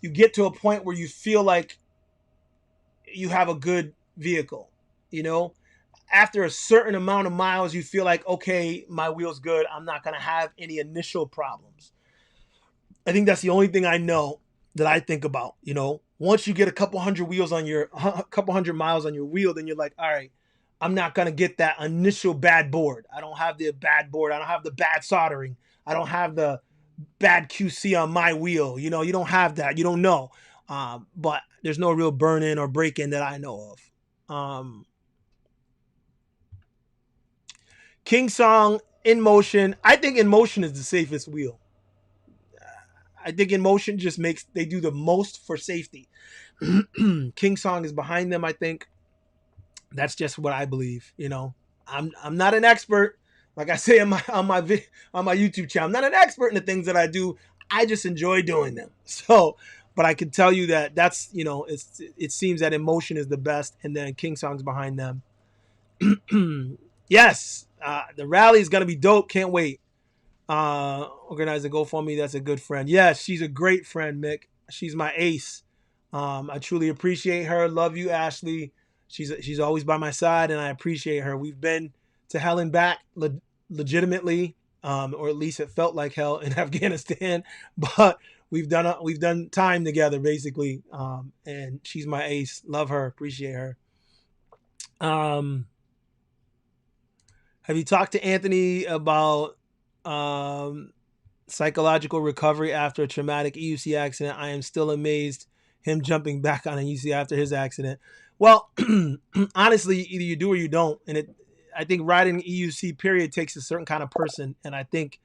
you get to a point where you feel like you have a good vehicle. You know, after a certain amount of miles, you feel like, okay, my wheel's good. I'm not going to have any initial problems. I think that's the only thing I know that I think about. You know, once you get a couple hundred miles on your wheel, then you're like, all right, I'm not gonna get that initial bad board. I don't have the bad board. I don't have the bad soldering. I don't have the bad QC on my wheel. You know, you don't have that. You don't know. But there's no real burn in or break in that I know of. King Song in motion. I think in motion is the safest wheel. I think in motion just makes they do the most for safety. King Song is behind them. I think that's just what I believe. You know, I'm not an expert. Like I say on my YouTube channel, I'm not an expert in the things that I do. I just enjoy doing them. So, but I can tell you that that's, you know, it seems that Emotion is the best, and then King Song's behind them. Yes, the rally is gonna be dope. Can't wait. Organize a GoFundMe. That's a good friend. Yes, she's a great friend, Mick. She's my ace. I truly appreciate her. Love you, Ashley. She's always by my side, and I appreciate her. We've been to hell and back legitimately, or at least it felt like hell in Afghanistan. But we've done time together basically, and she's my ace. Love her, appreciate her. Have you talked to Anthony about psychological recovery after a traumatic EUC accident? I am still amazed him jumping back on a EUC after his accident. Well, honestly, either you do or you don't. And I think riding EUC period takes a certain kind of person. And I think,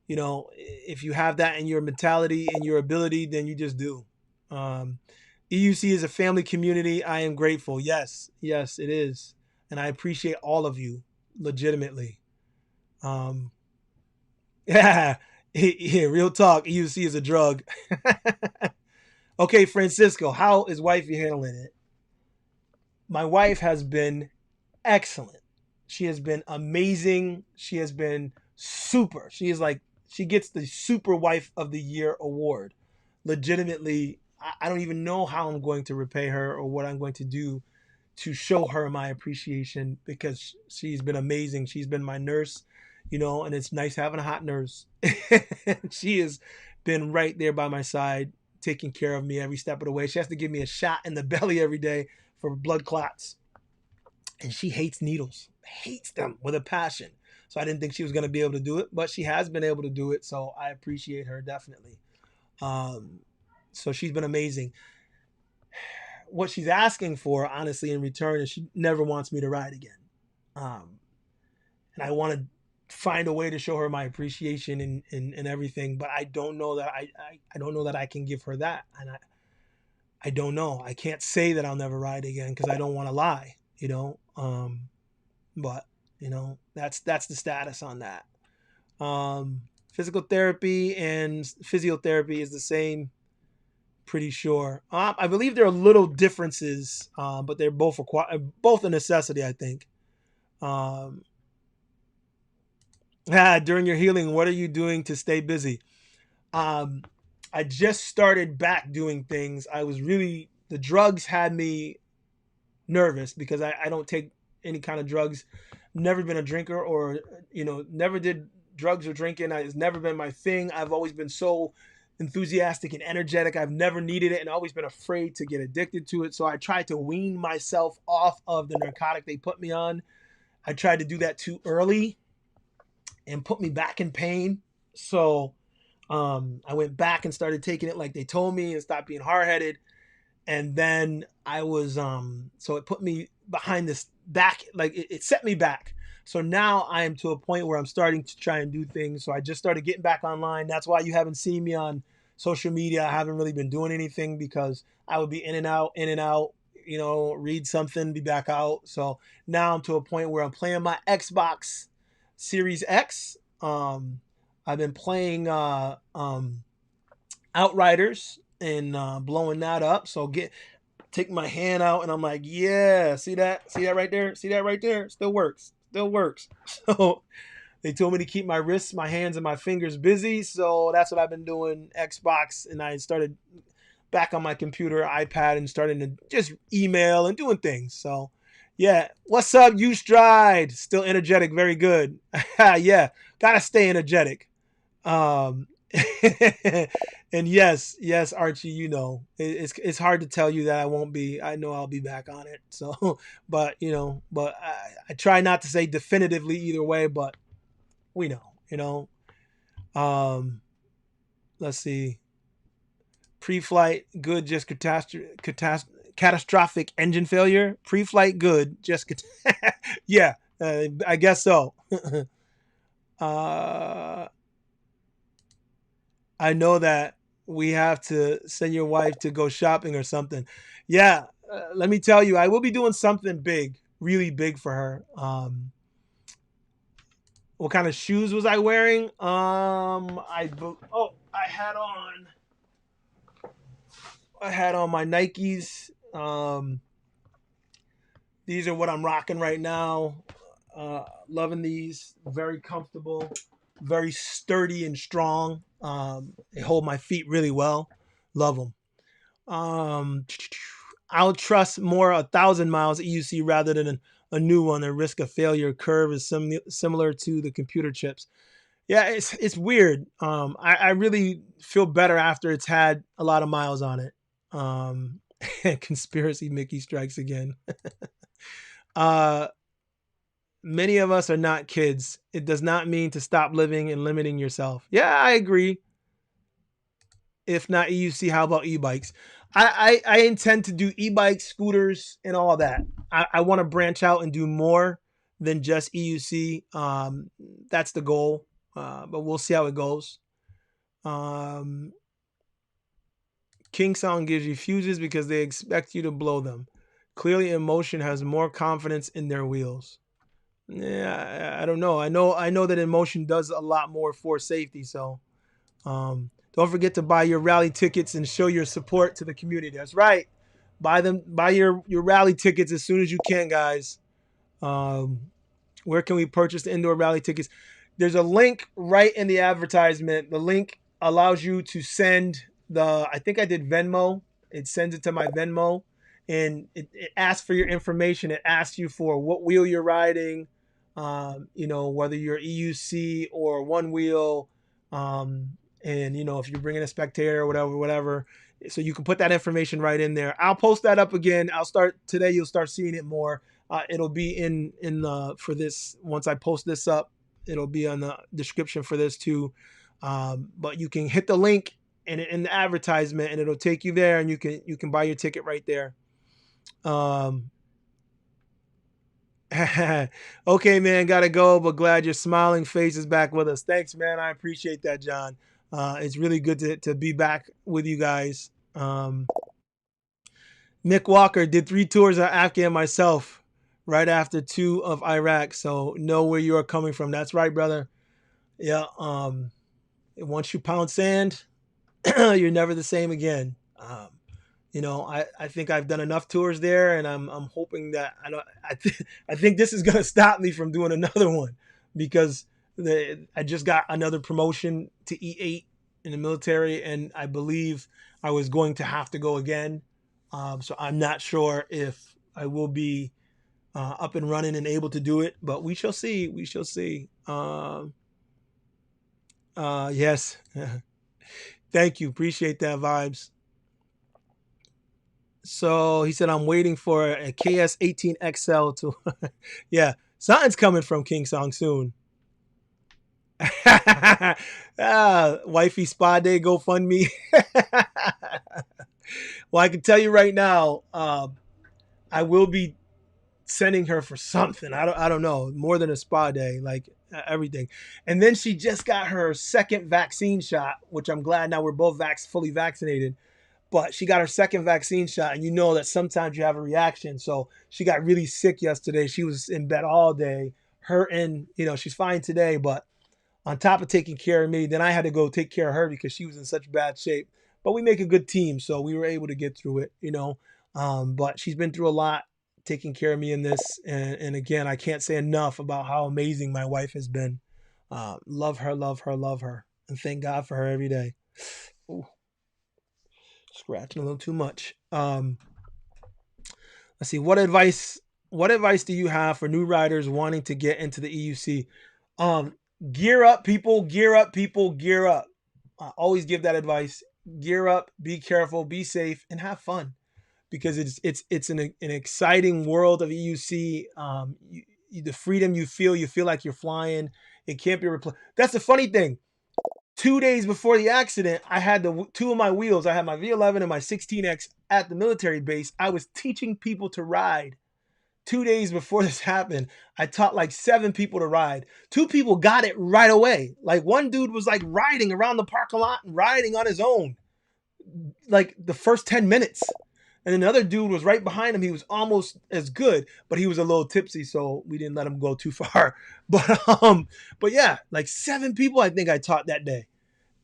you know, if you have that in your mentality and your ability, then you just do. EUC is a family community. I am grateful. Yes, it is. And I appreciate all of you legitimately. Yeah, real talk. EUC is a drug. Okay, Francisco, how is wifey handling it? My wife has been excellent. She has been amazing. She has been super. She gets the Super Wife of the Year award. Legitimately, I don't even know how I'm going to repay her or what I'm going to do to show her my appreciation, because she's been amazing. She's been my nurse, you know, and it's nice having a hot nurse. She has been right there by my side, taking care of me every step of the way. She has to give me a shot in the belly every day for blood clots. And she hates needles, hates them with a passion. So I didn't think she was going to be able to do it, but she has been able to do it. So I appreciate her definitely. So she's been amazing. What she's asking for, honestly, in return, is she never wants me to ride again. And I want to find a way to show her my appreciation and everything, but I don't know that I don't know that I can give her that. And I don't know. I can't say that I'll never ride again because I don't want to lie, you know. But you know, that's the status on that. Physical therapy and physiotherapy is the same, pretty sure. I believe there are little differences, but they're both a necessity, I think. During your healing, what are you doing to stay busy? I just started back doing things. The drugs had me nervous because I don't take any kind of drugs. Never been a drinker, or never did drugs or drinking. It's never been my thing. I've always been so enthusiastic and energetic. I've never needed it and always been afraid to get addicted to it. So I tried to wean myself off of the narcotic they put me on. I tried to do that too early and put me back in pain. So I went back and started taking it like they told me and stopped being hard headed. And then I was so it put me behind this back, like it set me back. So now I am to a point where I'm starting to try and do things. So I just started getting back online. That's why you haven't seen me on social media. I haven't really been doing anything because I would be in and out, read something, be back out. So now I'm to a point where I'm playing my Xbox Series X. I've been playing Outriders and blowing that up. So take my hand out and I'm like, yeah, see that right there? See that right there? Still works. So they told me to keep my wrists, my hands, and my fingers busy. So that's what I've been doing, Xbox. And I started back on my computer, iPad, and starting to just email and doing things. So yeah. What's up, you Stride? Still energetic. Very good. Yeah. Gotta stay energetic. Um, and yes, Archie, it's hard to tell you that I won't be. I know I'll be back on it. So, but I try not to say definitively either way, but we know. Let's see. Pre-flight good, just catastrophic engine failure. Pre-flight good, just yeah. I guess so. I know that we have to send your wife to go shopping or something. Yeah, let me tell you, I will be doing something big, really big for her. What kind of shoes was I wearing? I had on my Nikes. These are what I'm rocking right now. Loving these. Very comfortable, very sturdy and strong. They hold my feet really well. Love them. I'll trust more 1,000 miles EUC rather than a new one. The risk of failure curve is similar to the computer chips. Yeah, it's weird. I really feel better after it's had a lot of miles on it. Conspiracy Mickey strikes again. Many of us are not kids. It does not mean to stop living and limiting yourself. Yeah, I agree. If not EUC, how about e-bikes? I intend to do e-bikes, scooters, and all that. I want to branch out and do more than just EUC. That's the goal, but we'll see how it goes. King Song gives you fuses because they expect you to blow them. Clearly, Emotion has more confidence in their wheels. Yeah, I don't know. I know that Emotion does a lot more for safety. So, don't forget to buy your rally tickets and show your support to the community. That's right. Buy your rally tickets as soon as you can, guys. Where can we purchase the indoor rally tickets? There's a link right in the advertisement. The link allows you to send I think I did Venmo. It sends it to my Venmo, and it asks for your information. It asks you for what wheel you're riding, whether you're EUC or one wheel, and if you're bringing a spectator or whatever. So you can put that information right in there. I'll post that up again. I'll start today. You'll start seeing it more. It'll be in for this. Once I post this up, it'll be on the description for this too. But you can hit the link in the advertisement, and it'll take you there, and you can buy your ticket right there. Okay, man, gotta go, but glad your smiling face is back with us. Thanks, man. I appreciate that, John. It's really good to be back with you guys. Nick Walker did 3 tours of Afghan myself right after 2 of Iraq, so know where you are coming from. That's right, brother. Yeah. Once you pound sand, you're never the same again. I think I've done enough tours there, and I'm hoping that I think this is gonna stop me from doing another one because I just got another promotion to E8 in the military, and I believe I was going to have to go again. So I'm not sure if I will be up and running and able to do it. But we shall see. We shall see. Yes. Thank you. Appreciate that, Vibes. So he said, I'm waiting for a KS18XL to. Yeah, something's coming from King Song soon. Wifey Spa Day GoFundMe. Well, I can tell you right now, I will be sending her for something. I don't know, more than a spa day, like everything. And then she just got her second vaccine shot, which I'm glad now we're both fully vaccinated. But she got her second vaccine shot, and you know that sometimes you have a reaction. So she got really sick yesterday. She was in bed all day, hurting. She's fine today, but on top of taking care of me, then I had to go take care of her because she was in such bad shape. But we make a good team, so we were able to get through it. But she's been through a lot taking care of me in this. And again, I can't say enough about how amazing my wife has been. Love her, love her, love her. And thank God for her every day. Ooh, scratching a little too much. Let's see. What advice do you have for new riders wanting to get into the EUC? Gear up, people, gear up, people, gear up. I always give that advice. Gear up, be careful, be safe, and have fun, because it's an exciting world of EUC. The freedom you feel like you're flying. It can't be replaced. That's the funny thing. 2 days before the accident, I had two of my wheels. I had my V11 and my 16X at the military base. I was teaching people to ride. 2 days before this happened, I taught like 7 people to ride. 2 people got it right away. Like one dude was like riding around the parking lot and riding on his own, like the first 10 minutes. And then another dude was right behind him. He was almost as good, but he was a little tipsy, so we didn't let him go too far. But yeah, like 7 people I think I taught that day.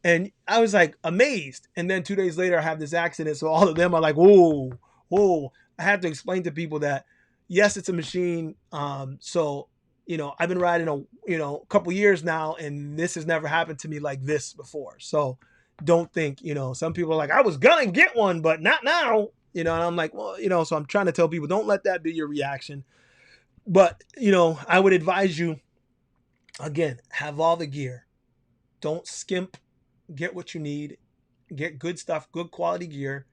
And I was like amazed. And then 2 days later, I have this accident. So all of them are like, whoa, whoa. I have to explain to people that, yes, it's a machine. So, I've been riding a couple years now, and this has never happened to me like this before. So don't think, some people are like, I was going to get one, but not now. And I'm like, well, so I'm trying to tell people, don't let that be your reaction. But, I would advise you, again, have all the gear. Don't skimp. Get what you need. Get good stuff, good quality gear,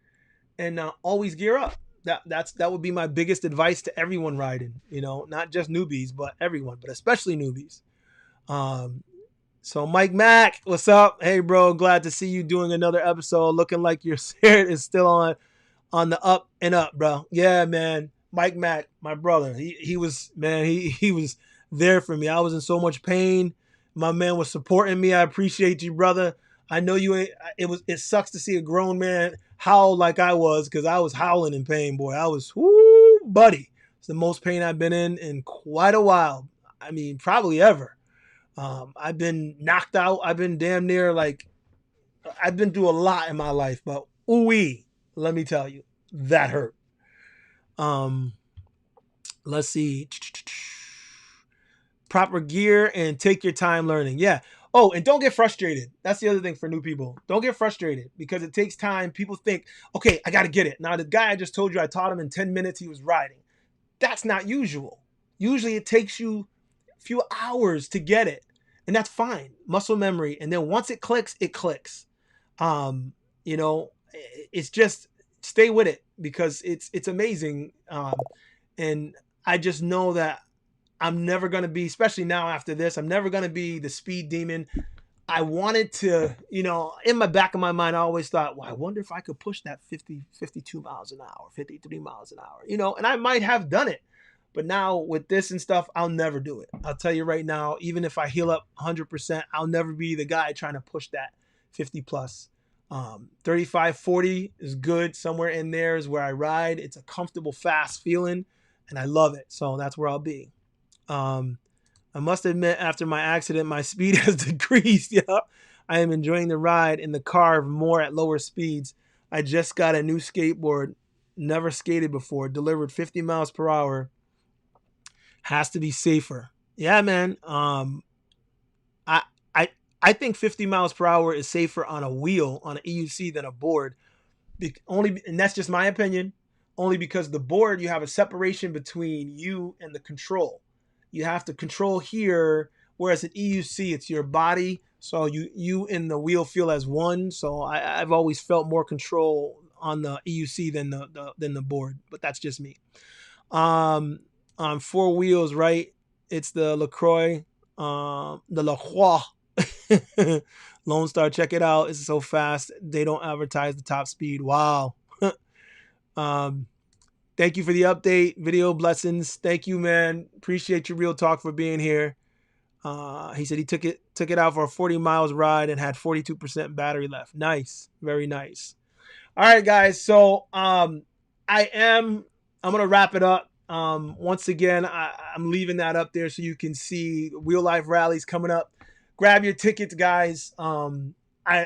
and always gear up. That would be my biggest advice to everyone riding. Not just newbies, but everyone, but especially newbies. So Mike Mack, what's up? Hey, bro, glad to see you doing another episode. Looking like your spirit is still on the up and up, bro. Yeah, man. Mike Mack, my brother. He was, man. He was there for me. I was in so much pain. My man was supporting me. I appreciate you, brother. I know you ain't. It sucks to see a grown man howl like I was, because I was howling in pain, boy. I was, whoo, buddy. It's the most pain I've been in quite a while. I mean, probably ever. I've been knocked out. I've been damn near I've been through a lot in my life, but ooh-wee, let me tell you, that hurt. Let's see. Proper gear and take your time learning. Yeah. Oh, and don't get frustrated. That's the other thing for new people. Don't get frustrated, because it takes time. People think, okay, I got to get it. Now, the guy I just told you, I taught him in 10 minutes, he was riding. That's not usual. Usually it takes you a few hours to get it. And that's fine. Muscle memory. And then once it clicks, it clicks. It's just stay with it, because it's amazing. And I just know that I'm never going to be, especially now after this, I'm never going to be the speed demon. I wanted to, in my back of my mind, I always thought, well, I wonder if I could push that 52 miles an hour, 53 miles an hour, and I might have done it. But now with this and stuff, I'll never do it. I'll tell you right now, even if I heal up 100%, I'll never be the guy trying to push that 50 plus. 35, 40 is good. Somewhere in there is where I ride. It's a comfortable, fast feeling, and I love it. So that's where I'll be. I must admit, after my accident, my speed has decreased. Yeah, I am enjoying the ride in the car more at lower speeds. I just got a new skateboard, never skated before, delivered 50 miles per hour. Has to be safer. Yeah, man. I think 50 miles per hour is safer on a wheel, on an EUC, than a board. And that's just my opinion. only because the board, you have a separation between you and the control. You have to control here, whereas at EUC, it's your body. So you and the wheel feel as one. So I've always felt more control on the EUC than the board, but that's just me. On four wheels, right? It's the LaCroix, the LaCroix Lone Star. Check it out. It's so fast. They don't advertise the top speed. Wow. um, Thank you for the update. Video blessings. Thank you, man. Appreciate your real talk for being here. He said he took it out for a 40 miles ride and had 42% battery left. Nice. Very nice. All right, guys. So I'm gonna wrap it up. Once again, I'm leaving that up there so you can see Wheel Life Rallies coming up. Grab your tickets, guys. And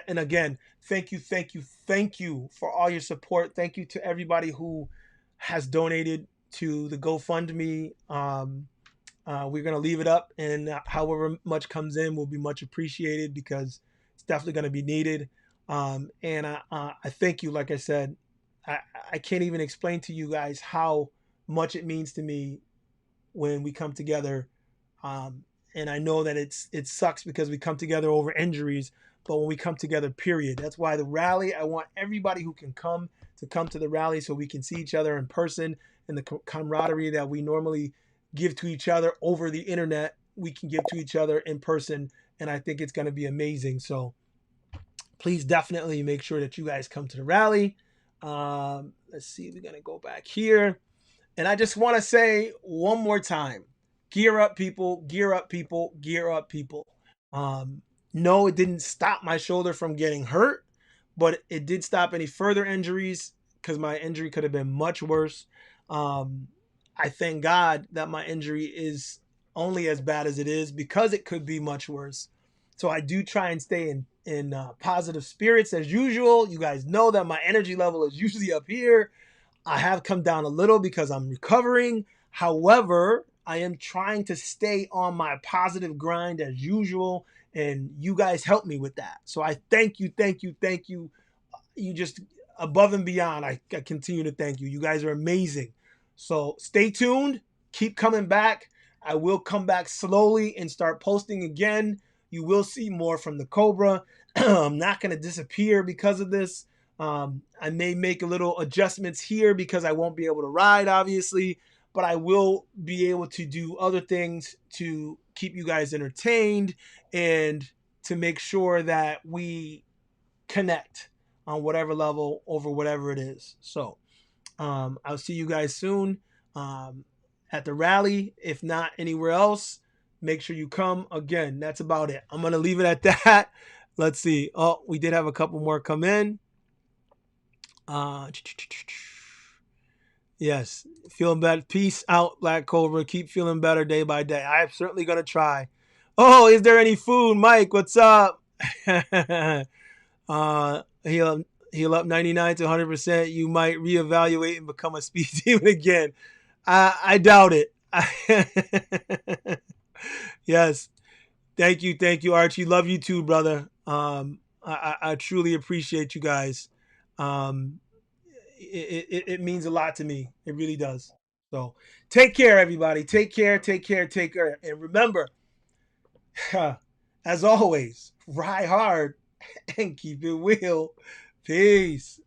again, thank you for all your support. Thank you to everybody who has donated to the GoFundMe. We're gonna leave it up, and however much comes in will be much appreciated because it's definitely gonna be needed. And I thank you. Like I said, I can't even explain to you guys how much it means to me when we come together. And I know that it sucks because we come together over injuries, but when we come together, period. That's why the rally, I want everybody who can come to the rally so we can see each other in person, and the camaraderie that we normally give to each other over the internet, we can give to each other in person. And I think it's going to be amazing. So please definitely make sure that you guys come to the rally. Let's see, we're going to go back here. And I just want to say one more time, gear up, people, gear up, people, gear up, people. No, it didn't stop my shoulder from getting hurt, but it did stop any further injuries because my injury could have been much worse. I thank God that my injury is only as bad as it is because it could be much worse. So I do try and stay in positive spirits as usual. You guys know that my energy level is usually up here. I have come down a little because I'm recovering. However, I am trying to stay on my positive grind as usual, and you guys help me with that. So I thank you. You just above and beyond. I continue to thank you. You guys are amazing. So stay tuned. Keep coming back. I will come back slowly and start posting again. You will see more from the Cobra. I'm not going to disappear because of this. I may make a little adjustments here because I won't be able to ride, obviously, but I will be able to do other things to keep you guys entertained and to make sure that we connect on whatever level over whatever it is. So I'll see you guys soon at the rally. If not anywhere else, make sure you come. Again, that's about it. I'm going to leave it at that. Let's see. Oh, we did have a couple more come in. Yes, feeling better. Peace out, Black Cobra. Keep feeling better day by day. I'm certainly going to try. Oh, is there any food? Mike, what's up? Heal up 99 to 100%. You might reevaluate and become a speed demon again. I doubt it. Yes. Thank you, Archie. Love you too, brother. I truly appreciate you guys. It means a lot to me. It really does. So take care, everybody. Take care. And remember, as always, ride hard and keep it real. Peace.